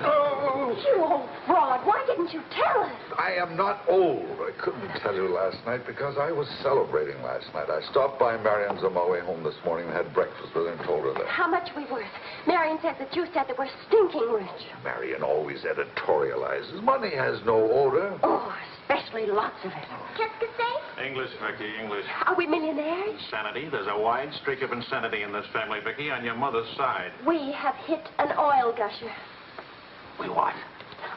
Oh, you old fraud. Why didn't you tell us? I am not old. I couldn't tell you last night because I was celebrating last night. I stopped by Marion's on my way home this morning and had breakfast with her and told her that. How much we worth? Marion says that you said that we're stinking rich. Marion always editorializes. Money has no odor. Oh, especially lots of it. Qu'est-ce que c'est? English, Vickie, English. Are we millionaires? Insanity. There's a wide streak of insanity in this family, Vickie, on your mother's side. We have hit an oil gusher. We what?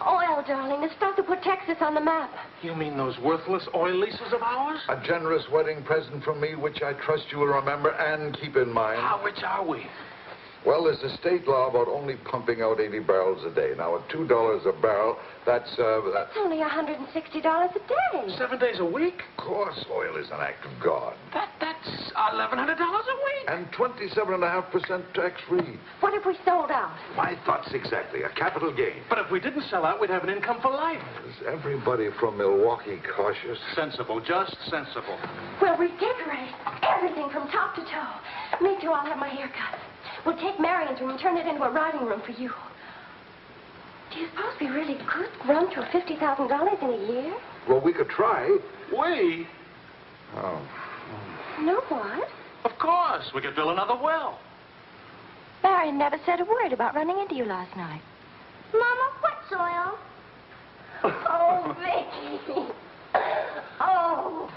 Oil, darling. The stuff that put Texas on the map. You mean those worthless oil leases of ours? A generous wedding present from me, which I trust you will remember and keep in mind. How rich are we? Well, there's a state law about only pumping out 80 barrels a day. Now, at $2 a barrel, that's only $160 a day. 7 days a week? Of course, oil is an act of God. That's $1,100 a week. And 27.5% tax-free. What if we sold out? My thoughts exactly. A capital gain. But if we didn't sell out, we'd have an income for life. Is everybody from Milwaukee cautious? Sensible, just sensible. We'll redecorate everything from top to toe. Me too, I'll have my hair cut. We'll take Marion's room and turn it into a riding room for you. Do you suppose we really could run to $50,000 in a year? Well, we could try. We? Oh. No, what? Of course. We could drill another well. Marion never said a word about running into you last night. Mama, what's oil? Oh, Vickie. Oh.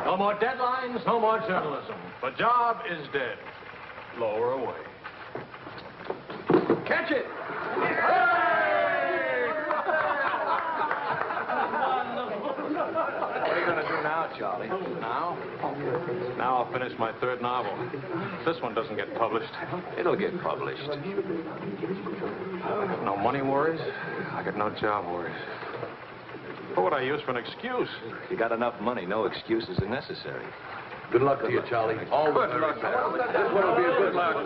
No more deadlines, no more journalism. The job is dead. Lower away. Catch it! What are you going to do now, Charlie? Now? Now I'll finish my third novel. If this one doesn't get published, It'll get published. I got no money worries. I got no job worries. What would I use for an excuse? You got enough money. No excuses are necessary. Good luck to you, Charlie. All the Good very luck. best. This one will be a good luck.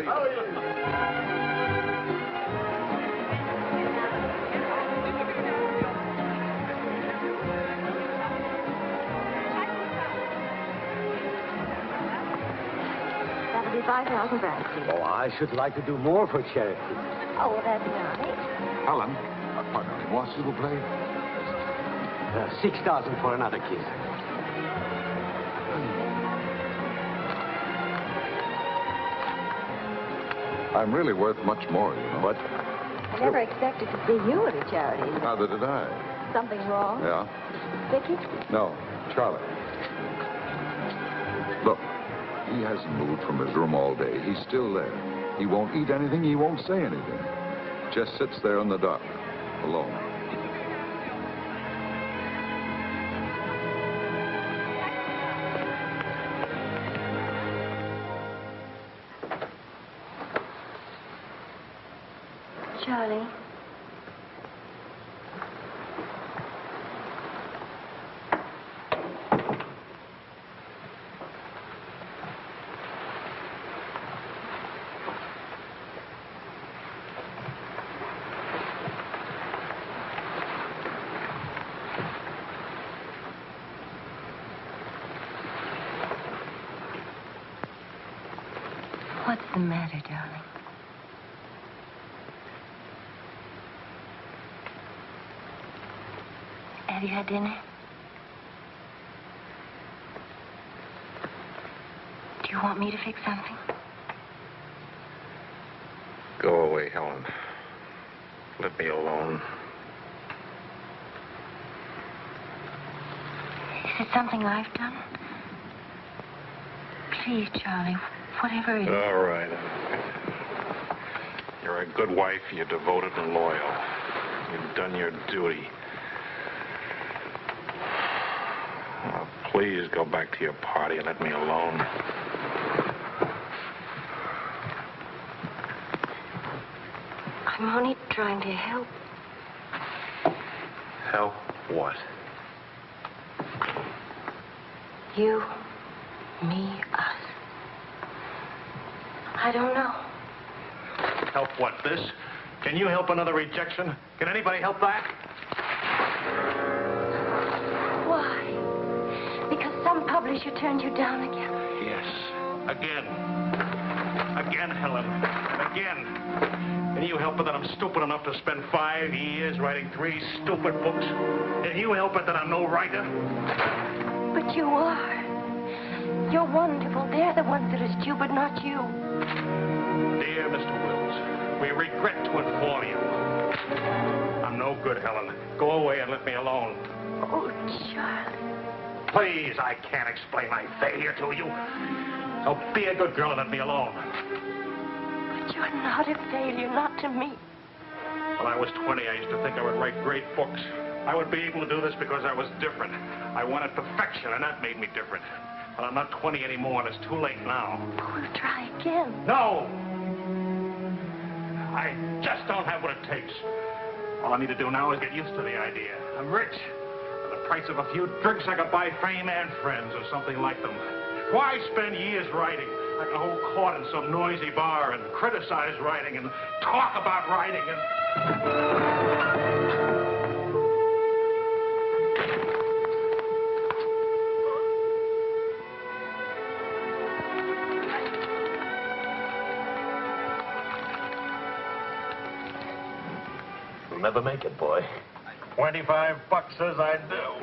That'll be 5,000 francs. Oh, I should like to do more for charity. Oh, well, that's nice. Helen, pardon me, moi, s'il vous plaît. 6,000 for another kiss. I'm really worth much more, you know. What? I never expected to see you at a charity. Neither did I. Something wrong? Yeah? Vickie? No, Charlie. Look, He hasn't moved from his room all day. He's still there. He won't eat anything. He won't say anything. Just sits there in the dark, alone. Charlie. What's the matter, darling? Have you had dinner? Do you want me to fix something? Go away, Helen. Let me alone. Is it something I've done? Please, Charlie, whatever it is. All right. You're a good wife. You're devoted and loyal. You've done your duty. Now, please go back to your party and let me alone. I'm only trying to help. Help what? You, me, us. I don't know. Help what, this? Can you help another rejection? Can anybody help that? Why? Because some publisher turned you down again. Yes. Again. Again, Helen. Again. Can you help it that I'm stupid enough to spend 5 years writing 3 stupid books? Can you help it that I'm no writer? But you are. You're wonderful. They're the ones that are stupid, not you. Dear Mr. Wills, we regret to inform you. I'm no good, Helen. Go away and let me alone. Oh, Charlie. Please, I can't explain my failure to you. So be a good girl and let me alone. But you're not a failure, not to me. When I was 20, I used to think I would write great books. I would be able to do this because I was different. I wanted perfection, and that made me different. But I'm not 20 anymore, and it's too late now. We'll try again. No! I just don't have what it takes. All I need to do now is get used to the idea. I'm rich. For the price of a few drinks, I could buy fame and friends or something like them. Why spend years writing? I can hold court in some noisy bar and criticize writing and talk about writing and... Never make it, boy. $25 says I do.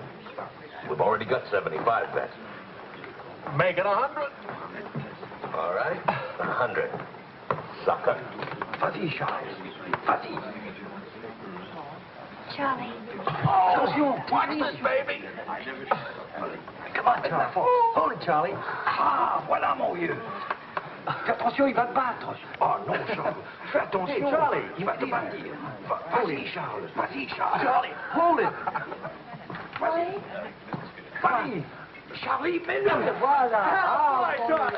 We've already got 75 bets. Make it 100. All right, 100. Sucker. Vas-y, Charles. Vas-y. Charlie. Attention, watch this, baby. Come on, Charlie. Hold it, Charlie. Ah, voilà, mon vieux. Fais attention, il va te battre. Oh non, Charles. Fais attention. Hey, Charlie, il va te battre. Vas-y, Charles. Vas-y, Charles. Charlie, hold it. Vas-y. Vas-y. Charlie, mets-le. Voilà. Ah, Charlie.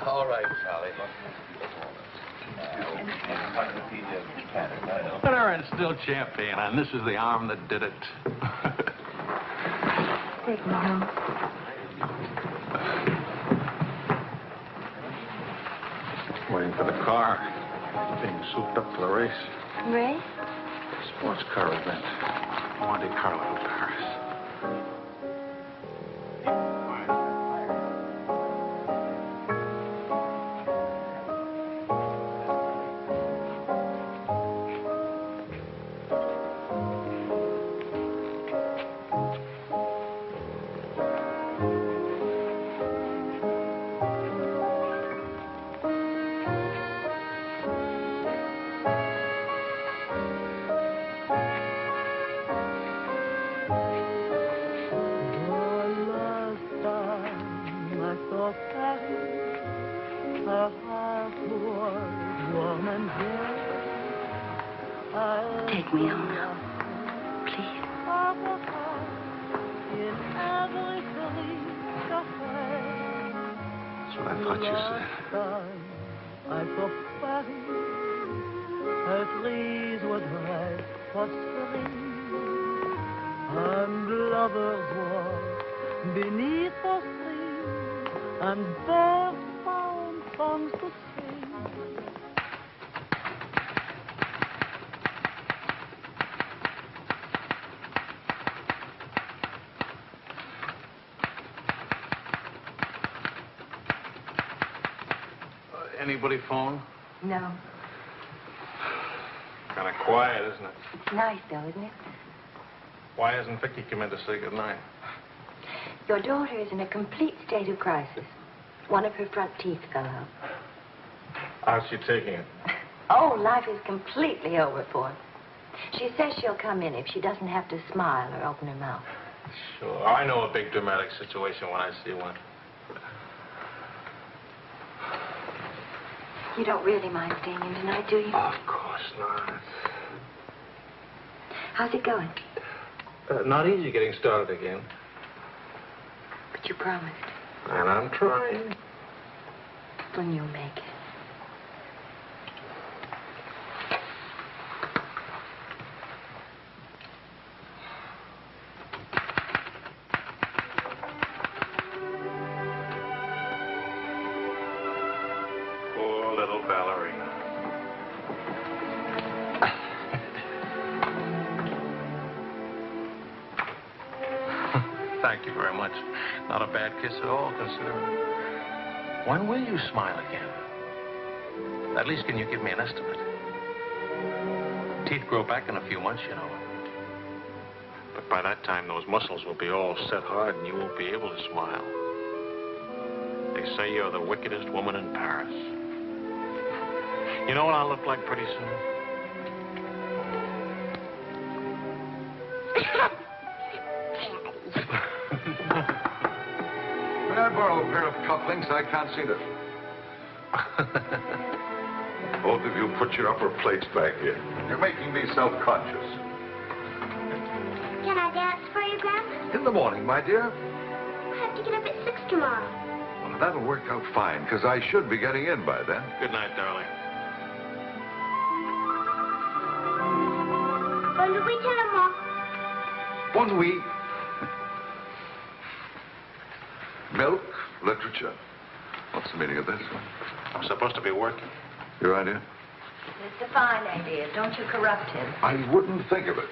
All right, Charlie. Winner and still champion, and this is the arm that did it. Take me home. Waiting for the car. Being souped up for the race. Ray? Sports car event. Monte Carlo, Paris. Take me home now. Please. That's what I thought you said. I thought Paris, Paris voudrait prospérer, and lovers walk beneath the sea, and birds found songs to sing. Anybody phone? No. Kind of quiet, isn't it? Nice, though, isn't it? Why hasn't Vickie come in to say goodnight? Your daughter is in a complete state of crisis. One of her front teeth fell out. How's she taking it? Oh, life is completely over for her. She says she'll come in if she doesn't have to smile or open her mouth. Sure. I know a big dramatic situation when I see one. You don't really mind staying in tonight, do you? Of course not. How's it going? Not easy getting started again. But you promised. And I'm trying. When you'll make it. Poor little ballerina. Thank you very much. Not a bad kiss at all, considering. When will you smile again? At least can you give me an estimate? Teeth grow back in a few months, you know. But by that time, those muscles will be all set hard and you won't be able to smile. They say you're the wickedest woman in Paris. You know what I'll look like pretty soon? May I borrow a pair of cufflinks? I can't see them. Both of you put your upper plates back here. You're making me self-conscious. Can I dance for you, Grandpa? In the morning, my dear. I have to get up at 6 tomorrow. Well, that'll work out fine, because I should be getting in by then. Good night, darling. Bonne nuit, maman. Bon nuit. Milk, literature. What's the meaning of this? I'm supposed to be working. Your idea? It's a fine idea. Don't you corrupt him. I wouldn't think of it.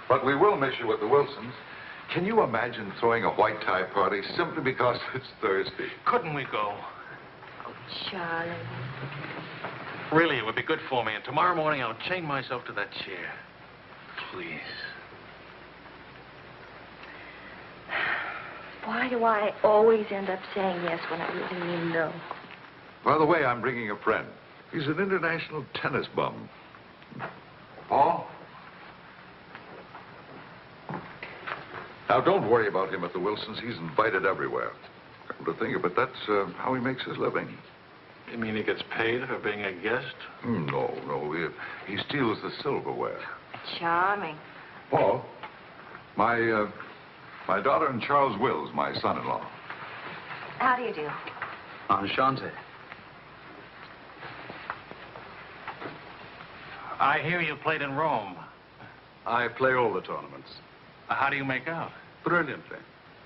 But we will miss you at the Wilsons. Can you imagine throwing a white tie party simply because it's Thursday? Couldn't we go? Oh, Charlie. Really, it would be good for me. And tomorrow morning, I'll chain myself to that chair. Please. Why do I always end up saying yes when I really mean no? By the way, I'm bringing a friend. He's an international tennis bum. Paul? Now, don't worry about him at the Wilsons. He's invited everywhere. Come to think of it, that's how he makes his living. You mean he gets paid for being a guest? No. He steals the silverware. Charming. Paul, my daughter and Charles Wills, my son-in-law. How do you do? Enchanté. I hear you played in Rome. I play all the tournaments. How do you make out? Brilliantly.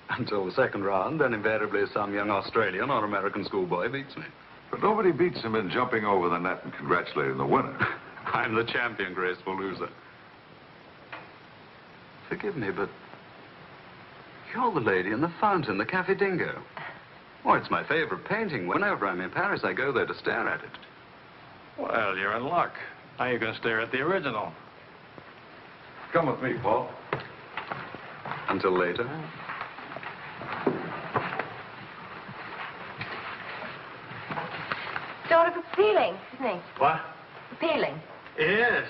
Until the second round, then invariably some young Australian or American schoolboy beats me. But nobody beats him in jumping over the net and congratulating the winner. I'm the champion, graceful loser. Forgive me, but you're the lady in the fountain, the Cafe Dingo. Oh, it's my favorite painting. Whenever I'm in Paris, I go there to stare at it. Well, you're in luck. Now you can stare at the original. Come with me, Paul. Until later. Sort of appealing, isn't he? What? Appealing. Yes,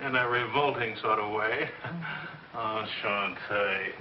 in a revolting sort of way. Enchanté.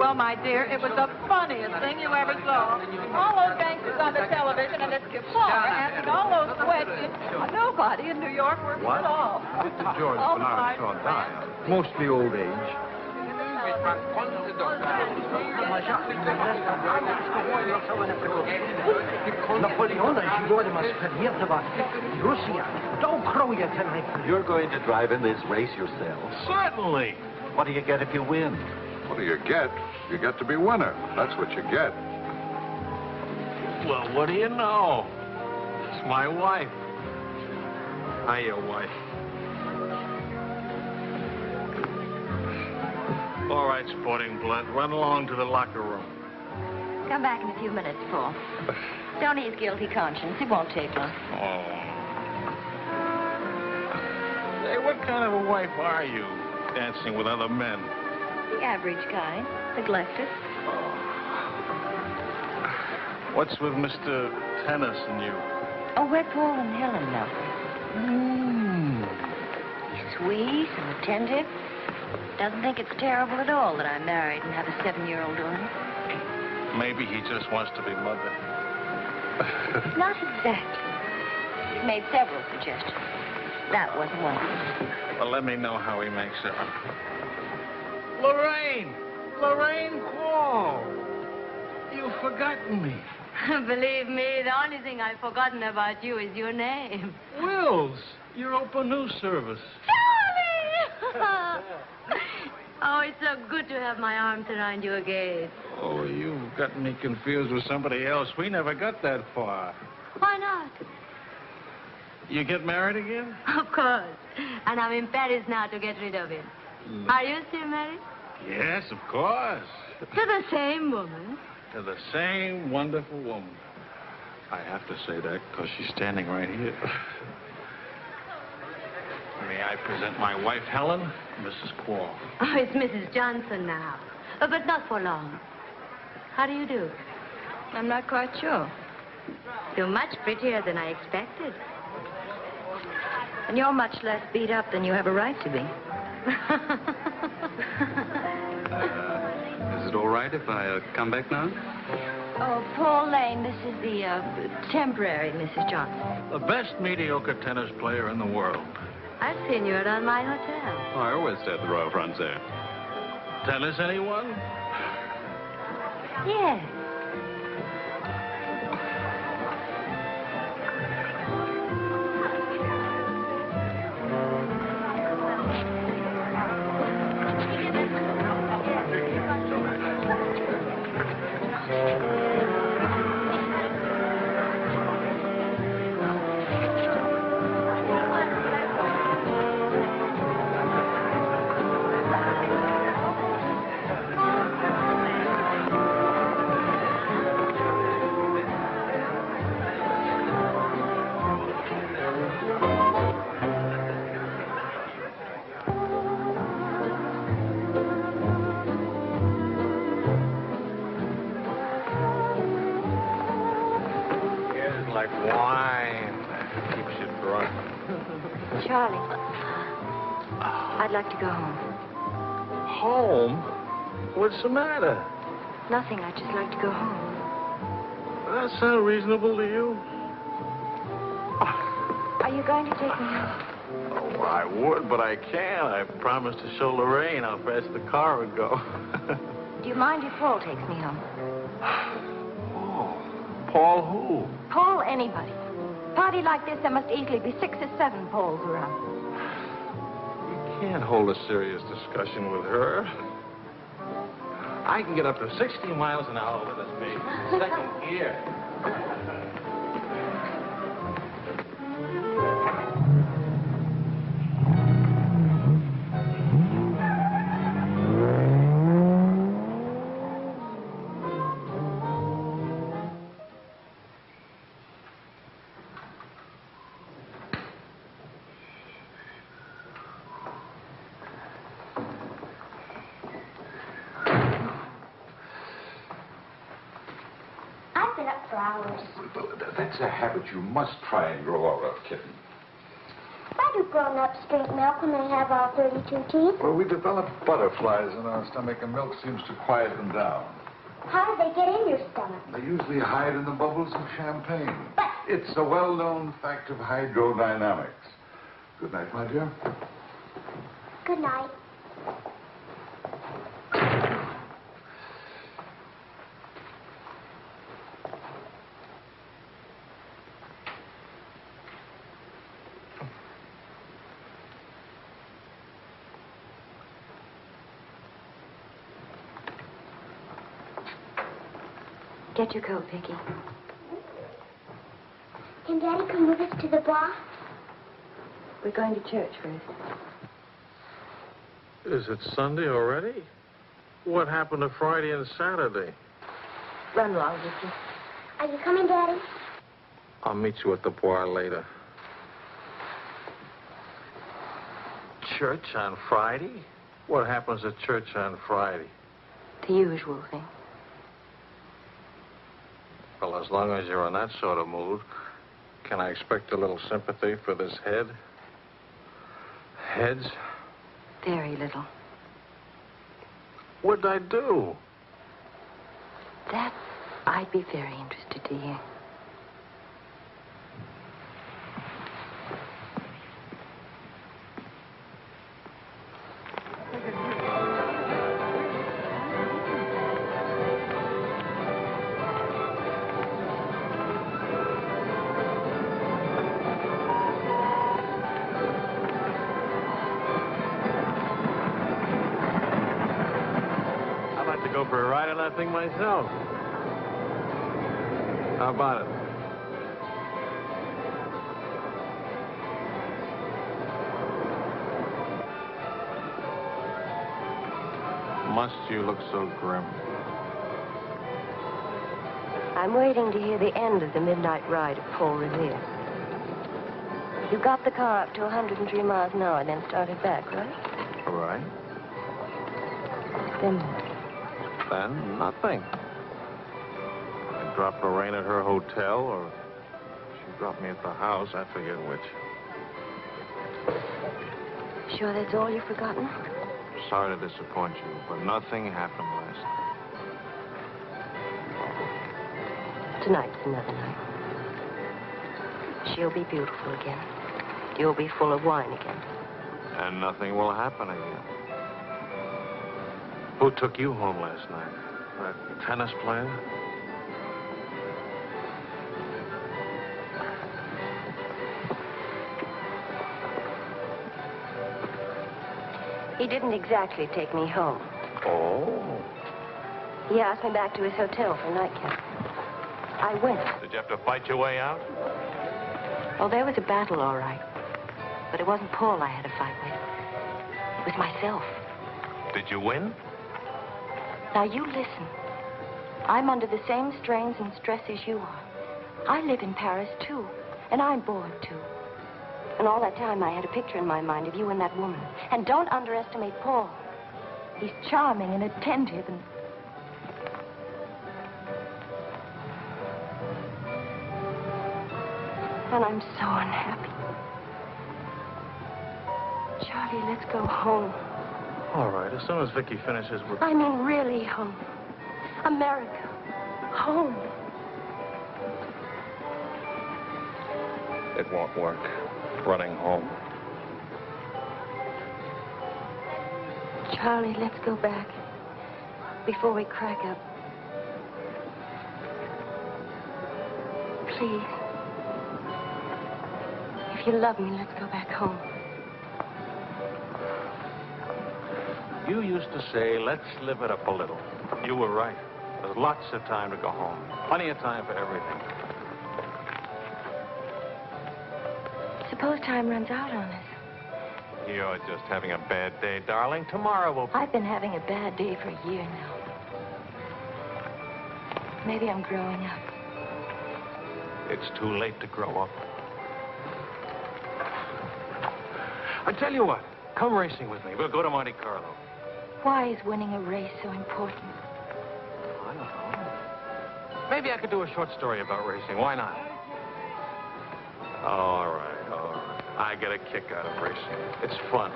Well, my dear, it was the funniest thing you ever saw. All those gangsters on the television and this Kasznar asking all those questions. Nobody in New York works at all. Mr. George All the Bernard saw die. Mostly old age. You're going to drive in this race yourself? Certainly. What do you get if you win? What do you get? You get to be winner. That's what you get. Well, what do you know? It's my wife. Hiya, wife. All right, sporting blood, run along to the locker room. Come back in a few minutes, Paul. Don't ease guilty conscience. It won't take long. Oh. Hey, what kind of a wife are you, dancing with other men? The average kind. Neglected. What's with Mr. Tennis and you? Oh, we're Paul and Helen now. He's sweet and attentive. Doesn't think it's terrible at all that I'm married and have a 7-year-old daughter. Maybe he just wants to be mother. Not exactly. He's made several suggestions. That wasn't one of them. Well, let me know how he makes it. Lorraine! Lorraine Paul! You've forgotten me. Believe me, the only thing I've forgotten about you is your name. Wills, your open news service. Charlie! Oh, it's so good to have my arms around you again. Oh, you've got me confused with somebody else. We never got that far. Why not? You get married again? Of course. And I'm in Paris now to get rid of him. Are you still married? Yes, of course. To the same woman. To the same wonderful woman. I have to say that because she's standing right here. May I present my wife, Helen, Mrs. Quall. Oh, it's Mrs. Johnson now. But not for long. How do you do? I'm not quite sure. You're much prettier than I expected. And you're much less beat up than you have a right to be. Is it all right if I come back now? Oh, Paul Lane, this is the temporary Mrs. Johnson. The best mediocre tennis player in the world. I've seen you around my hotel. Oh, I always stay at the Royal Frontier. Tennis, anyone? Yes. Charlie, I'd like to go home. Home? What's the matter? Nothing. I'd just like to go home. That sound reasonable to you? Are you going to take me home? Oh, I would, but I can't. I promised to show Lorraine how fast the car would go. Do you mind if Paul takes me home? Oh, Paul who? Paul anybody. Party like this, there must easily be 6 or 7 Pauls around. You can't hold a serious discussion with her. I can get up to 60 miles an hour with this baby. Second gear. That's a habit you must try and grow out of, kitten. But Why do grown-ups drink milk when they have all 32 teeth? Well, we develop butterflies in our stomach, and milk seems to quiet them down. How do they get in your stomach? They usually hide in the bubbles of champagne. It's a well-known fact of hydrodynamics. Good night, my dear. Good night. Get your coat, Vickie. Can Daddy come with us to the bar? We're going to church first. Is it Sunday already? What happened to Friday and Saturday? Run along, Vickie. Are you coming, Daddy? I'll meet you at the bar later. Church on Friday? What happens at church on Friday? The usual thing. Well, as long as you're in that sort of mood, can I expect a little sympathy for this head? Heads? Very little. What'd I do? That I'd be very interested to hear. For a ride on that thing myself. How about it? Must you look so grim? I'm waiting to hear the end of the midnight ride of Paul Revere. You got the car up to 103 miles an hour, then started back, right? Right. Then what? Then nothing. I dropped Lorraine at her hotel, or she dropped me at the house. I forget which. Sure that's all you've forgotten? Sorry to disappoint you, but nothing happened last night. Tonight's another night. She'll be beautiful again. You'll be full of wine again. And nothing will happen again. Who took you home last night? That tennis player? He didn't exactly take me home. Oh. He asked me back to his hotel for a nightcap. I went. Did you have to fight your way out? Oh, there was a battle, all right. But it wasn't Paul I had to fight with. It was myself. Did you win? Now, you listen. I'm under the same strains and stress as you are. I live in Paris, too. And I'm bored, too. And all that time, I had a picture in my mind of you and that woman. And don't underestimate Paul. He's charming and attentive and... And I'm so unhappy. Charlie, let's go home. All right, as soon as Vickie finishes, we're... I mean, really home. America. Home. It won't work. Running home. Charlie, let's go back. Before we crack up. Please. If you love me, let's go back home. You used to say, let's live it up a little. You were right. There's lots of time to go home. Plenty of time for everything. Suppose time runs out on us. You're just having a bad day, darling. Tomorrow will... I've been having a bad day for a year now. Maybe I'm growing up. It's too late to grow up. I tell you what, come racing with me. We'll go to Monte Carlo. Why is winning a race so important? I don't know. Maybe I could do a short story about racing. Why not? All right, all right. I get a kick out of racing. It's fun.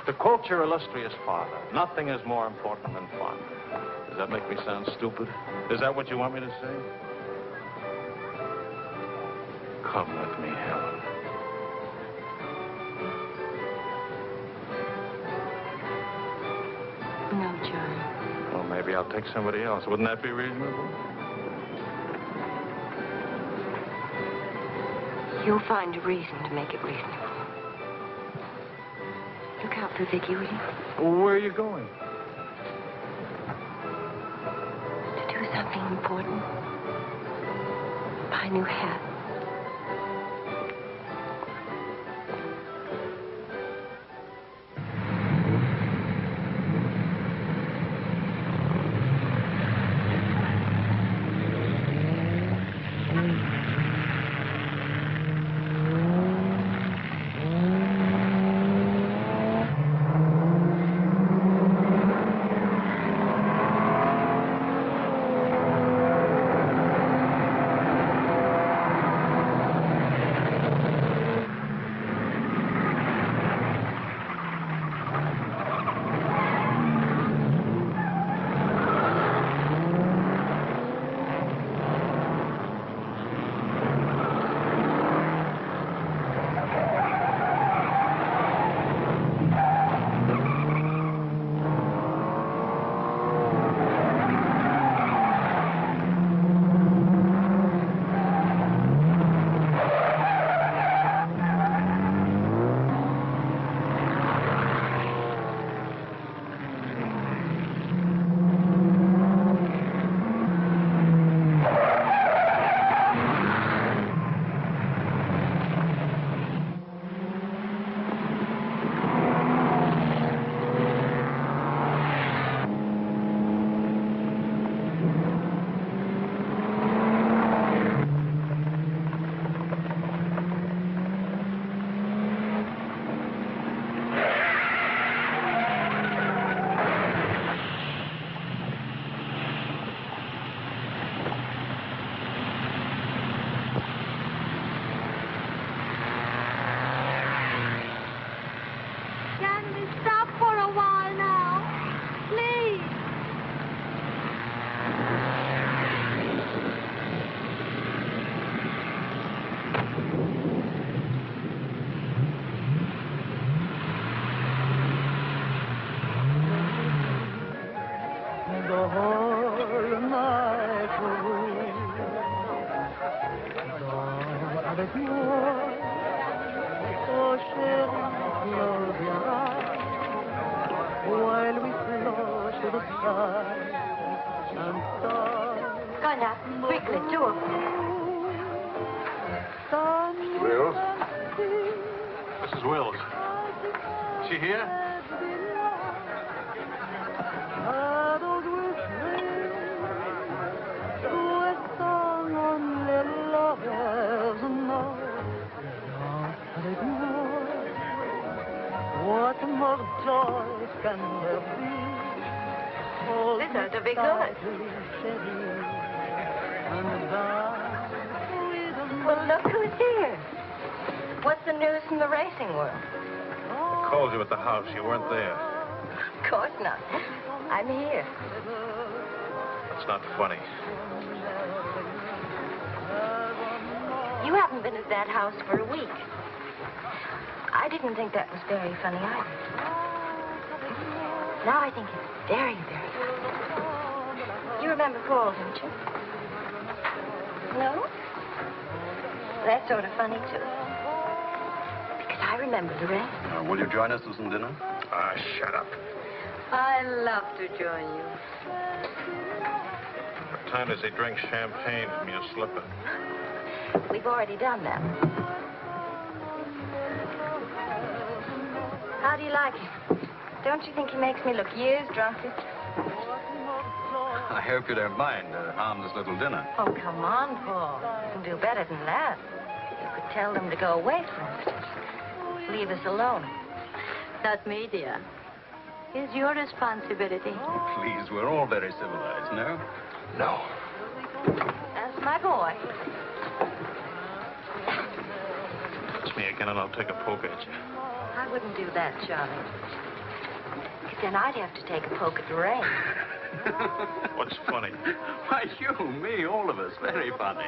To quote your illustrious father, nothing is more important than fun. Does that make me sound stupid? Is that what you want me to say? Come with me, Helen. No, John. Well, maybe I'll take somebody else. Wouldn't that be reasonable? You'll find a reason to make it reasonable. Look out for Vickie, will you? Well, where are you going? To do something important. Buy a new hat. Well, look who's here. What's the news from the racing world? I called you at the house. You weren't there. Of course not. I'm here. That's not funny. You haven't been at that house for a week. I didn't think that was very funny either. Now I think it's very, very funny. You remember Paul, don't you? No? That's sort of funny, too. Because I remember the rest. Will you join us for some dinner? Ah, shut up. I'd love to join you. What time does he drink champagne from your slipper? We've already done that. How do you like him? Don't you think he makes me look years drunker? I hope you don't mind a harmless little dinner. Oh, come on, Paul. You can do better than that. You could tell them to go away, for instance. Leave us alone. Not me, dear. It's your responsibility. Oh, please, we're all very civilized, no? No. That's my boy. It's me again and I'll take a poke at you. I wouldn't do that, Charlie. Because then I'd have to take a poke at Ray. What's funny? Why, you, me, all of us. Very funny.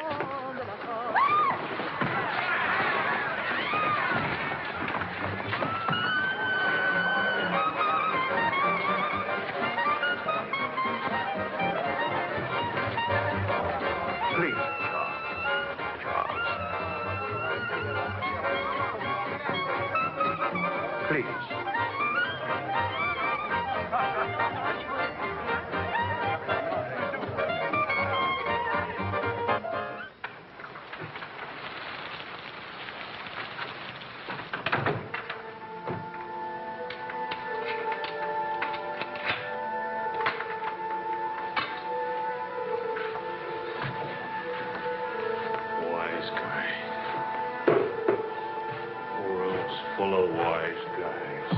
Please, Charles. Please. Full of wise guys.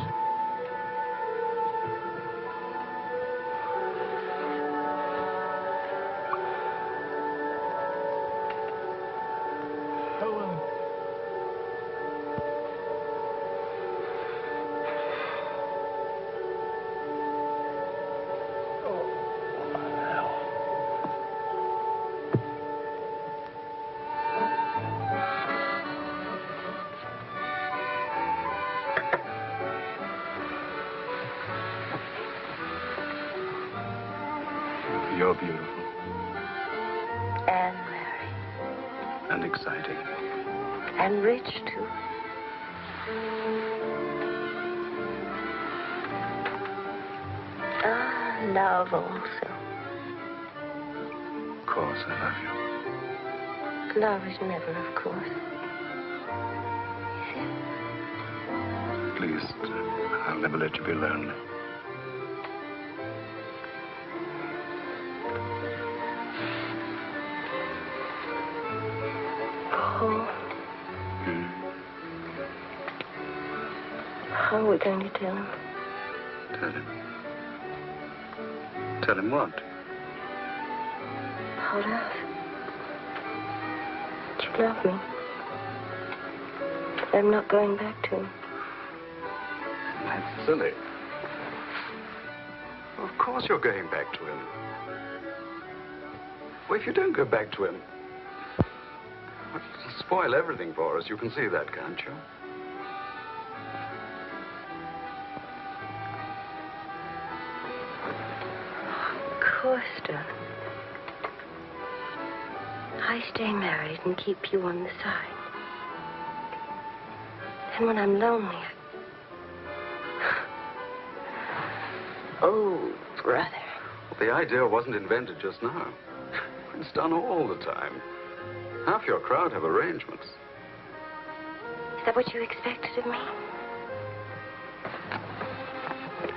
Helen. You're beautiful. And married. And exciting. And rich, too. Love also. Of course, I love you. Love is never, of course. Please, I'll never let you be lonely. How are we going to tell him? Tell him. Tell him what? How else? You love me. I'm not going back to him. That's silly. Well, of course you're going back to him. Well, if you don't go back to him, it'll spoil everything for us. You can see that, can't you? Of course, darling. I stay married and keep you on the side. Then when I'm lonely, Oh, brother. The idea wasn't invented just now. It's done all the time. Half your crowd have arrangements. Is that what you expected of me?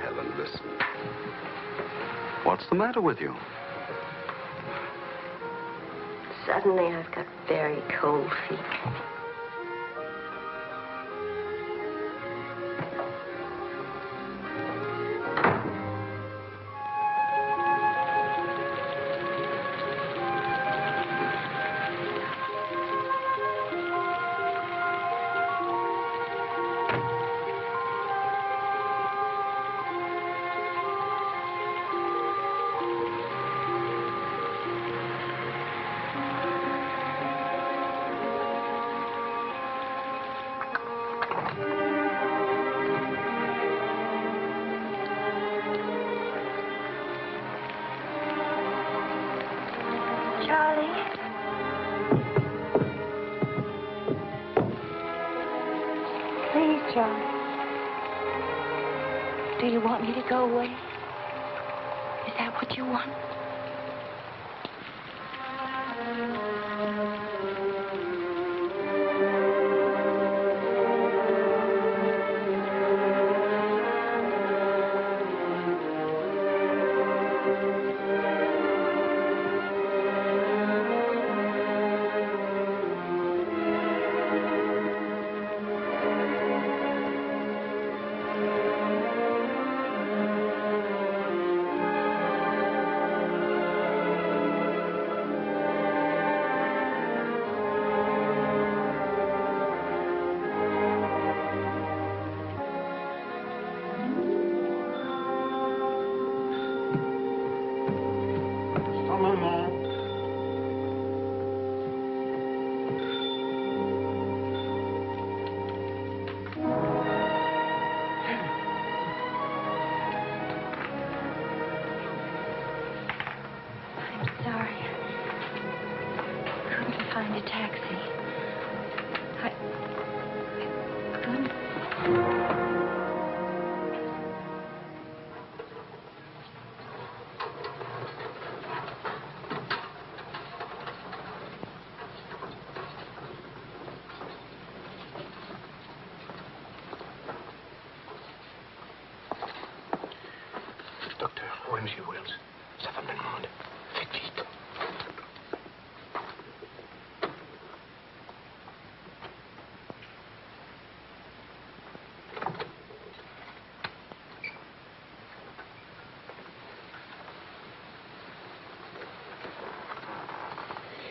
Helen, listen. What's the matter with you? Suddenly, I've got very cold feet. Do you want me to go away? Is that what you want?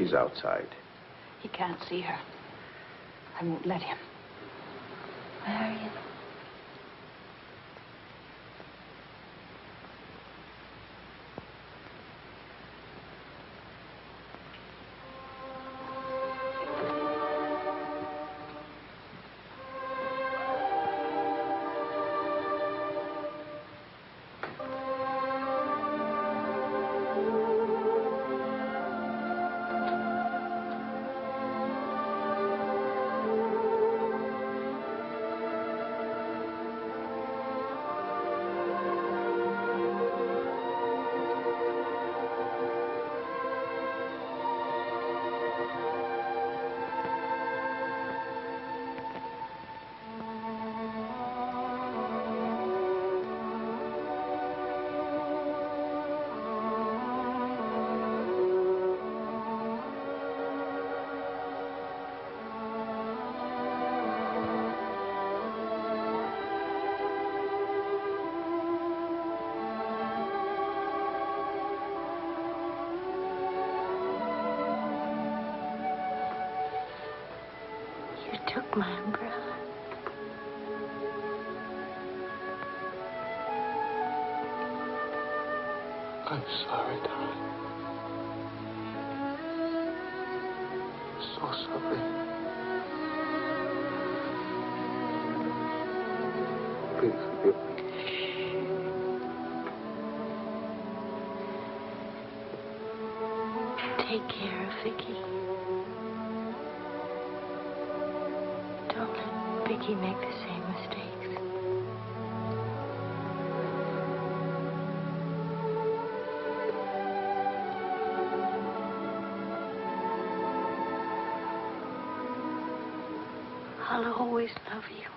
She's outside. He can't see her. I won't let him. Marion. Took my umbrella. I'm sorry, darling. So sorry. Please forgive me. Take care of Vickie. Don't let Vickie make the same mistakes. I'll always love you.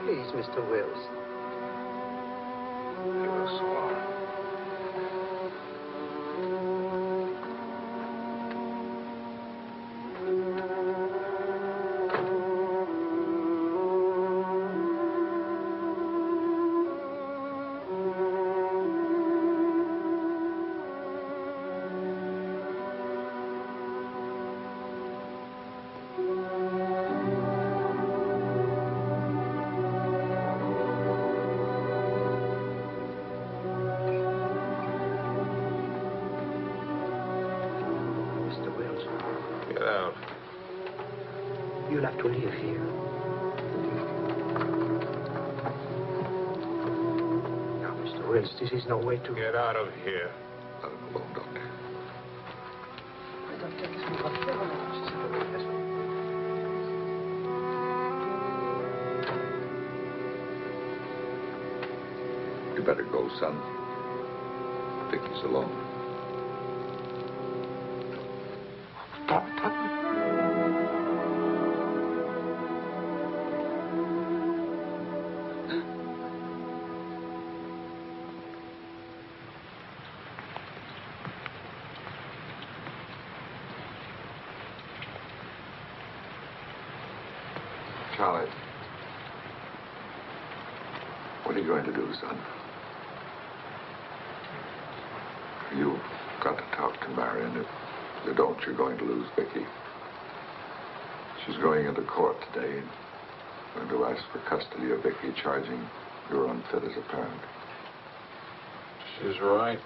Please, Mr. Wills. You're sorry. Get out. You'll have to live here. Now, Mr. Wills, this is no way to... Get out of here. Out of the alone, Doctor. You better go, son. Vickie's alone. Charlie, what are you going to do, son? You've got to talk to Marion. If you don't, you're going to lose Vickie. She's going into court today and going to ask for custody of Vickie, charging you're unfit as a parent. She's right.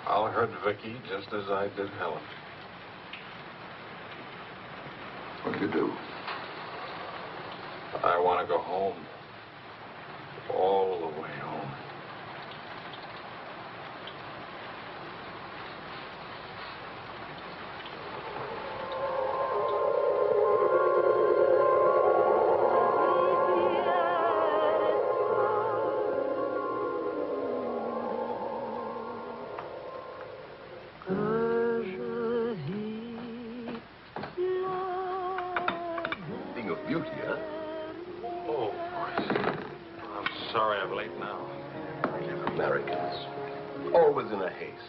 I'll hurt Vickie just as I did Helen. What do you do? I want to go home. All the way home. beauty, huh? Oh, I'm sorry I'm late now. Americans. Always in a haste.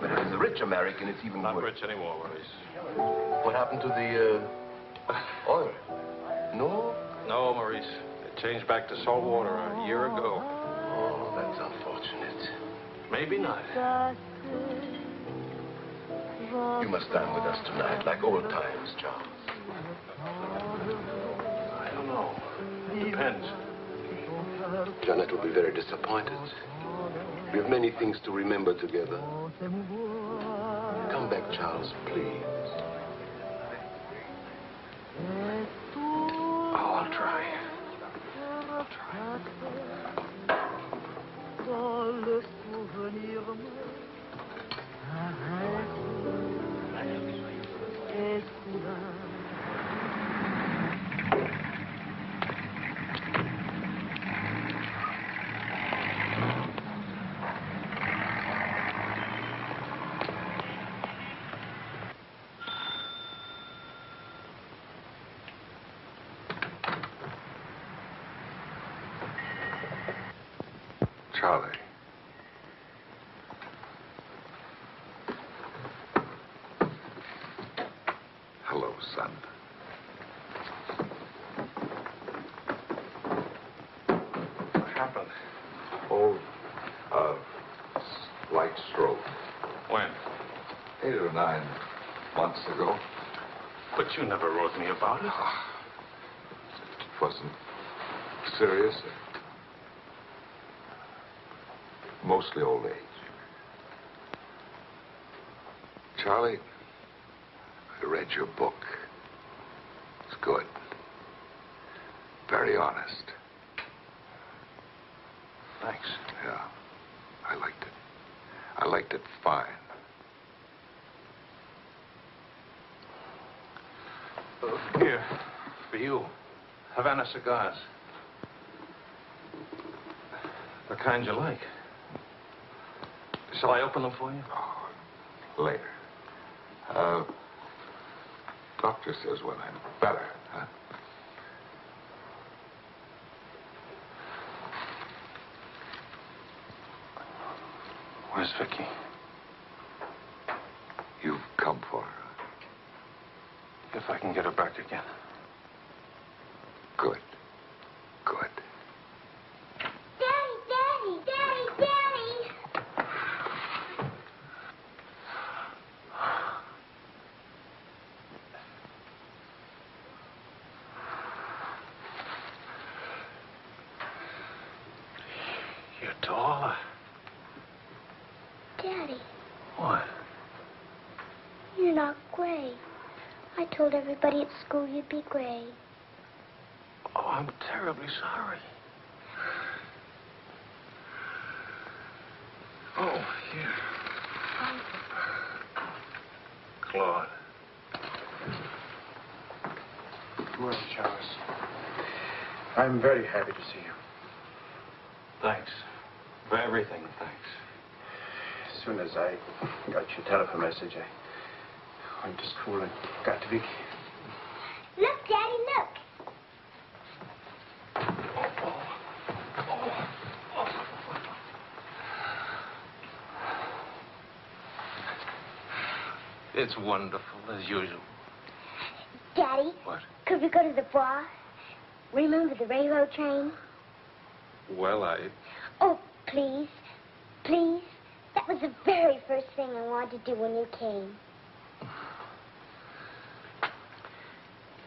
But if it's a rich American, it's even Not worse. rich anymore, Maurice. What happened to the, oil? No? No, Maurice. It changed back to salt water a year ago. Oh, that's unfortunate. Maybe not. You must dine with us tonight, like old times, Charles. I don't know. Depends. Janet will be very disappointed. We have many things to remember together. Come back, Charles, please. Oh, I'll try. Charlie. Hello, son. What happened? Oh, light stroke. When? 8 or 9 months ago. But you never wrote me about it. It wasn't serious. Mostly old age. Charlie, I read your book. It's good. Very honest. Thanks. Yeah, I liked it. I liked it fine. Here, for you. Havana cigars. The kind you like. Shall I open them for you? Oh, later. Doctor says when I'm better, huh? Where's Vickie? You've come for her. If I can get her back again. Good. Good. Daddy, Daddy, Daddy, Daddy! You're taller. Daddy, What? you're not gray. I told everybody at school you'd be gray. Oh, I'm terribly sorry. Oh, here. Claude. Well, Charles, I'm very happy to see you. Thanks. For everything, thanks. As soon as I got your telephone message, I went to school and got to Vickie. Look, Daddy, look. It's wonderful, as usual. Daddy? What? Could we go to the bar? Remember the railroad train? Well, Oh, please. Please. That was the very first thing I wanted to do when you came.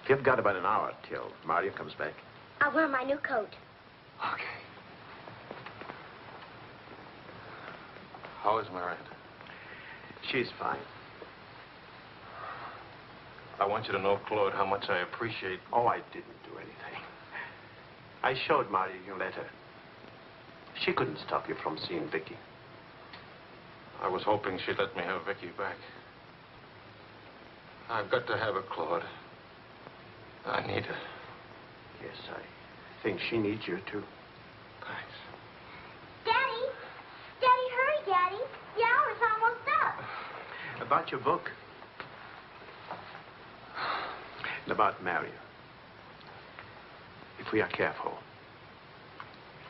You've got about an hour till Marion comes back. I'll wear my new coat. Okay. How is Marion? She's fine. I want you to know, Claude, how much I appreciate... Oh, I didn't do anything. I showed Marion your letter. She couldn't stop you from seeing Vickie. I was hoping she'd let me have Vickie back. I've got to have her, Claude. I need her. Yes, I think she needs you, too. Thanks. Daddy! Daddy, hurry, Daddy. The hour's almost up. About your book. And about Marion. If we are careful,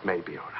it may be all right.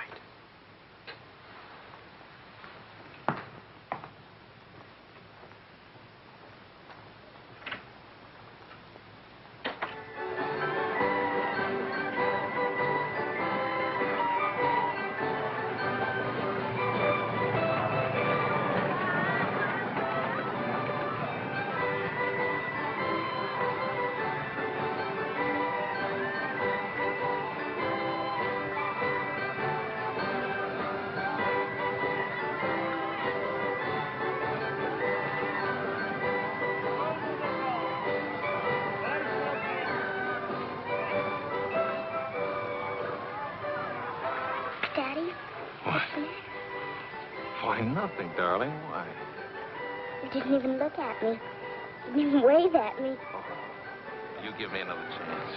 Nothing, darling. Why? You didn't even look at me. You didn't even wave at me. Oh, you give me another chance.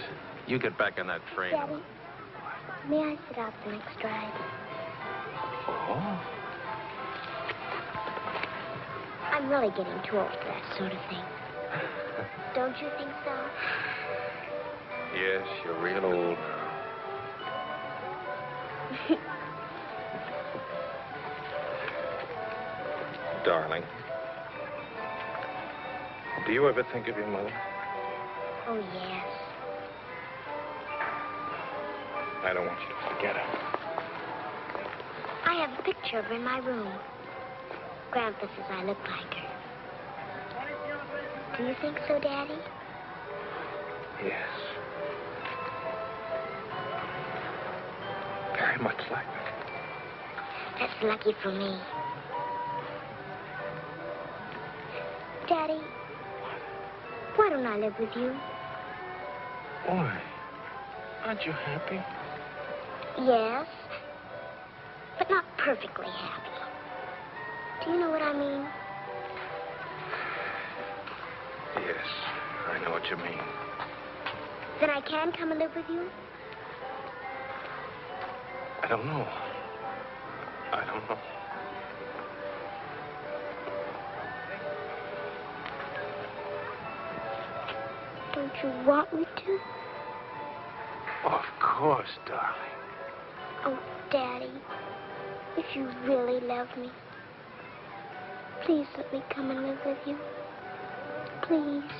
You get back on that train. Daddy, may I sit out the next ride? Oh? I'm really getting too old for that sort of thing. Don't you think so? Yes, you're real old now. Darling, do you ever think of your mother? Oh, yes. I don't want you to forget her. I have a picture of her in my room. Grandpa says I look like her. Do you think so, Daddy? Yes. Very much like her. That's lucky for me. Daddy, why don't I live with you? Why? Aren't you happy? Yes, but not perfectly happy. Do you know what I mean? Yes, I know what you mean. Then I can come and live with you? I don't know. I don't know. Don't you want me to? Of course, darling. Oh, Daddy, if you really love me, please let me come and live with you. Please.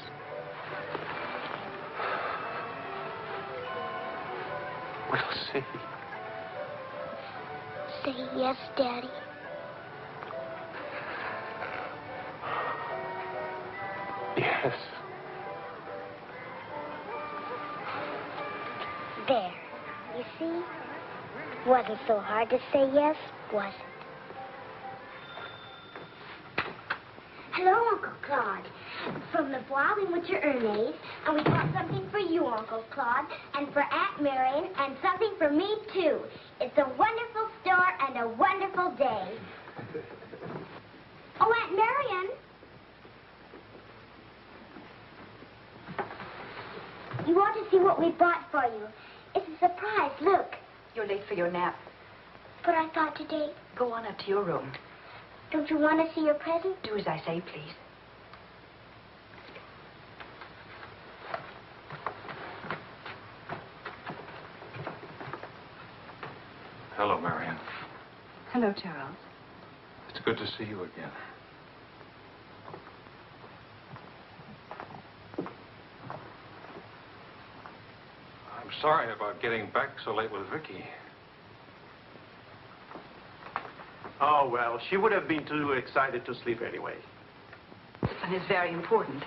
We'll see. Say yes, Daddy. Yes. There. You see? Wasn't so hard to say yes, was it? Hello, Uncle Claude. From the Bois, we went to Ernest, and we bought something for you, Uncle Claude, and for Aunt Marion, and something for me, too. It's a wonderful store and a wonderful day. Oh, Aunt Marion. You ought to see what we bought for you. It's a surprise, look. You're late for your nap. But I thought today... Go on up to your room. Don't you want to see your present? Do as I say, please. Hello, Marion. Hello, Charles. It's good to see you again. I'm sorry about getting back so late with Vickie. Oh, well, she would have been too excited to sleep anyway. And it's very important.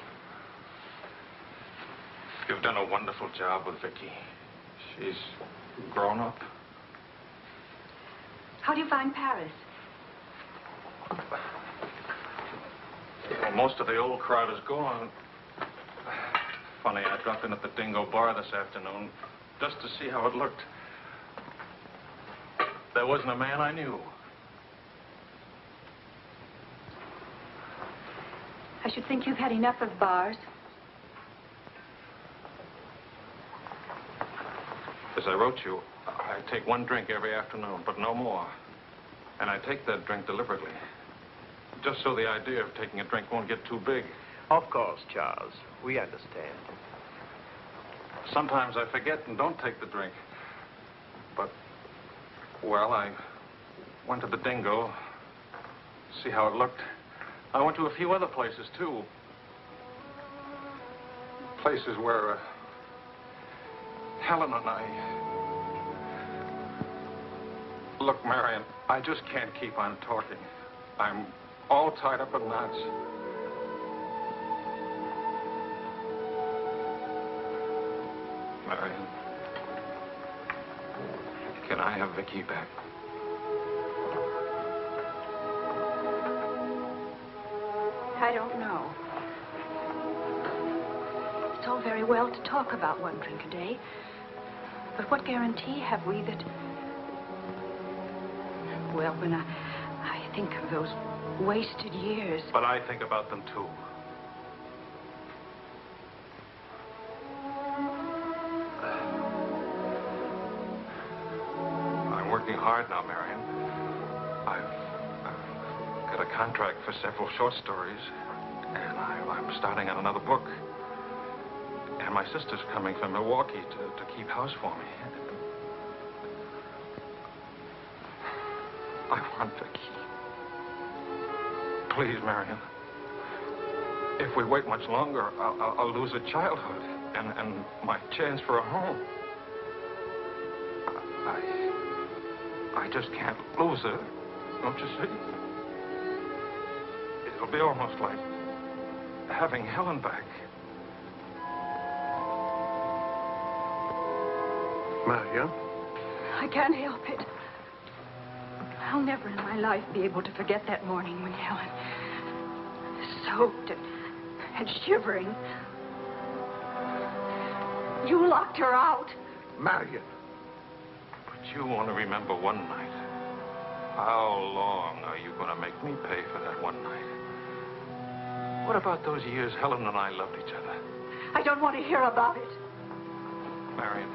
You've done a wonderful job with Vickie. She's grown up. How do you find Paris? Well, most of the old crowd is gone. Funny, I dropped in at the Dingo Bar this afternoon just to see how it looked. There wasn't a man I knew. I should think you've had enough of bars. As I wrote you, I take one drink every afternoon, but no more. And I take that drink deliberately. Just so the idea of taking a drink won't get too big. Of course, Charles. We understand. Sometimes I forget and don't take the drink. But, well, I went to the Dingo, see how it looked. I went to a few other places, too. Places where Helen and I... Look, Marion, I just can't keep on talking. I'm all tied up in knots. Marion, can I have Vickie back? I don't know. It's all very well to talk about one drink a day, but what guarantee have we that... Well, when I think of those wasted years... But I think about them, too. I'm working hard now, Marion. I've got a contract for several short stories, and I'm starting on another book. And my sister's coming from Milwaukee to keep house for me. I want Vickie. Please, Marion. If we wait much longer, I'll lose a childhood and my chance for a home. I just can't lose her, don't you see? It'll be almost like having Helen back. Marion? I can't help it. I'll never in my life be able to forget that morning when Helen, soaked and shivering, you locked her out. Marion. But you want to remember one night. How long are you going to make me pay for that one night? What about those years Helen and I loved each other? I don't want to hear about it. Marion,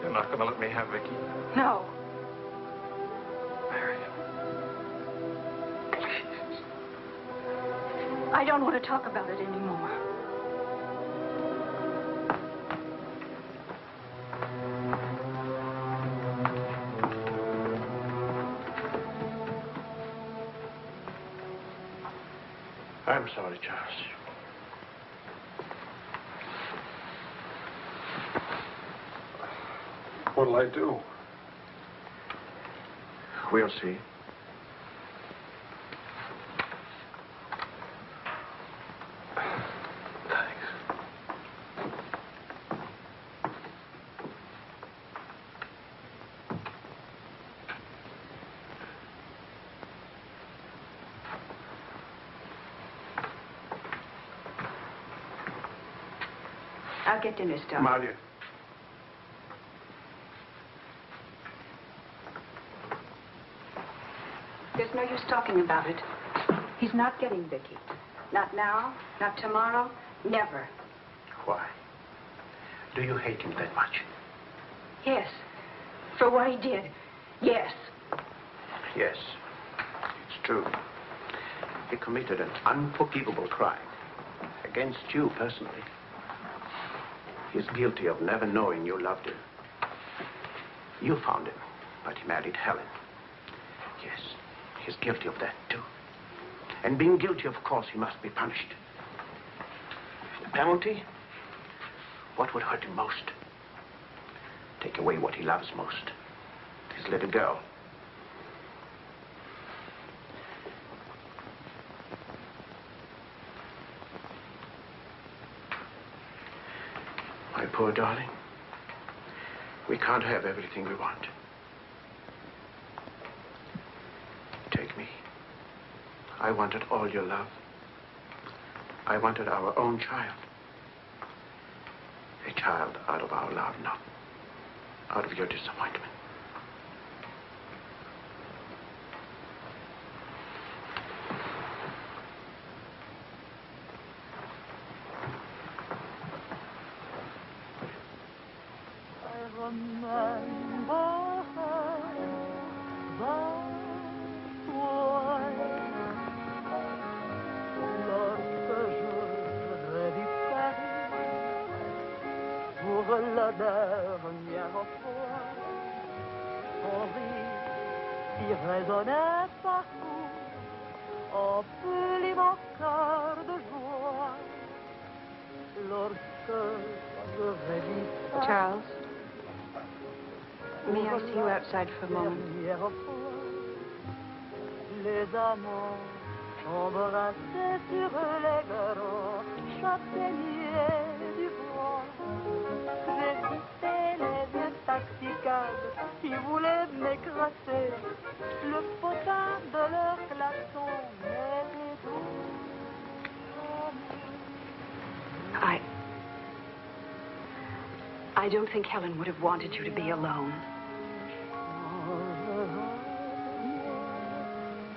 you're not going to let me have Vickie? No. Marion. I don't want to talk about it anymore. I'm sorry, Charles. What'll I do? We'll see. I'll get dinner started. Marion. There's no use talking about it. He's not getting Vickie. Not now, not tomorrow, never. Why? Do you hate him that much? Yes. For what he did. Yes. Yes. It's true. He committed an unforgivable crime. Against you personally. He's guilty of never knowing you loved him. You found him, but he married Helen. Yes, he's guilty of that, too. And being guilty, of course, he must be punished. The penalty? What would hurt him most? Take away what he loves most. His little girl. My poor darling, we can't have everything we want. Take me. I wanted all your love. I wanted our own child. A child out of our love, not out of your disappointment. la dernière fois. Son rire qui résonnait partout emplit mon cœur de joie. Lorsque je revis Charles, may I see you outside for a moment? Les amants embrassés sur les grands châtaigniers du bois. J'ai quitté les vieux taxicabs qui voulaient m'écraser. Le potin de leur klaxon m'était doux. I don't think Helen would have wanted you to be alone.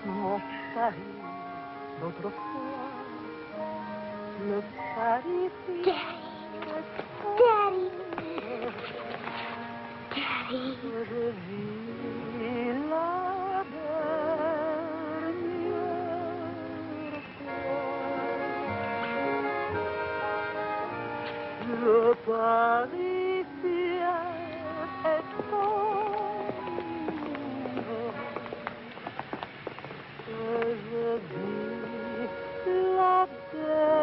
Mon Paris, d'autrefois, le Paris. Daddy. Daddy. Je vis la dernière fois. Le Paris fier est sombre. Je vis la dernière fois.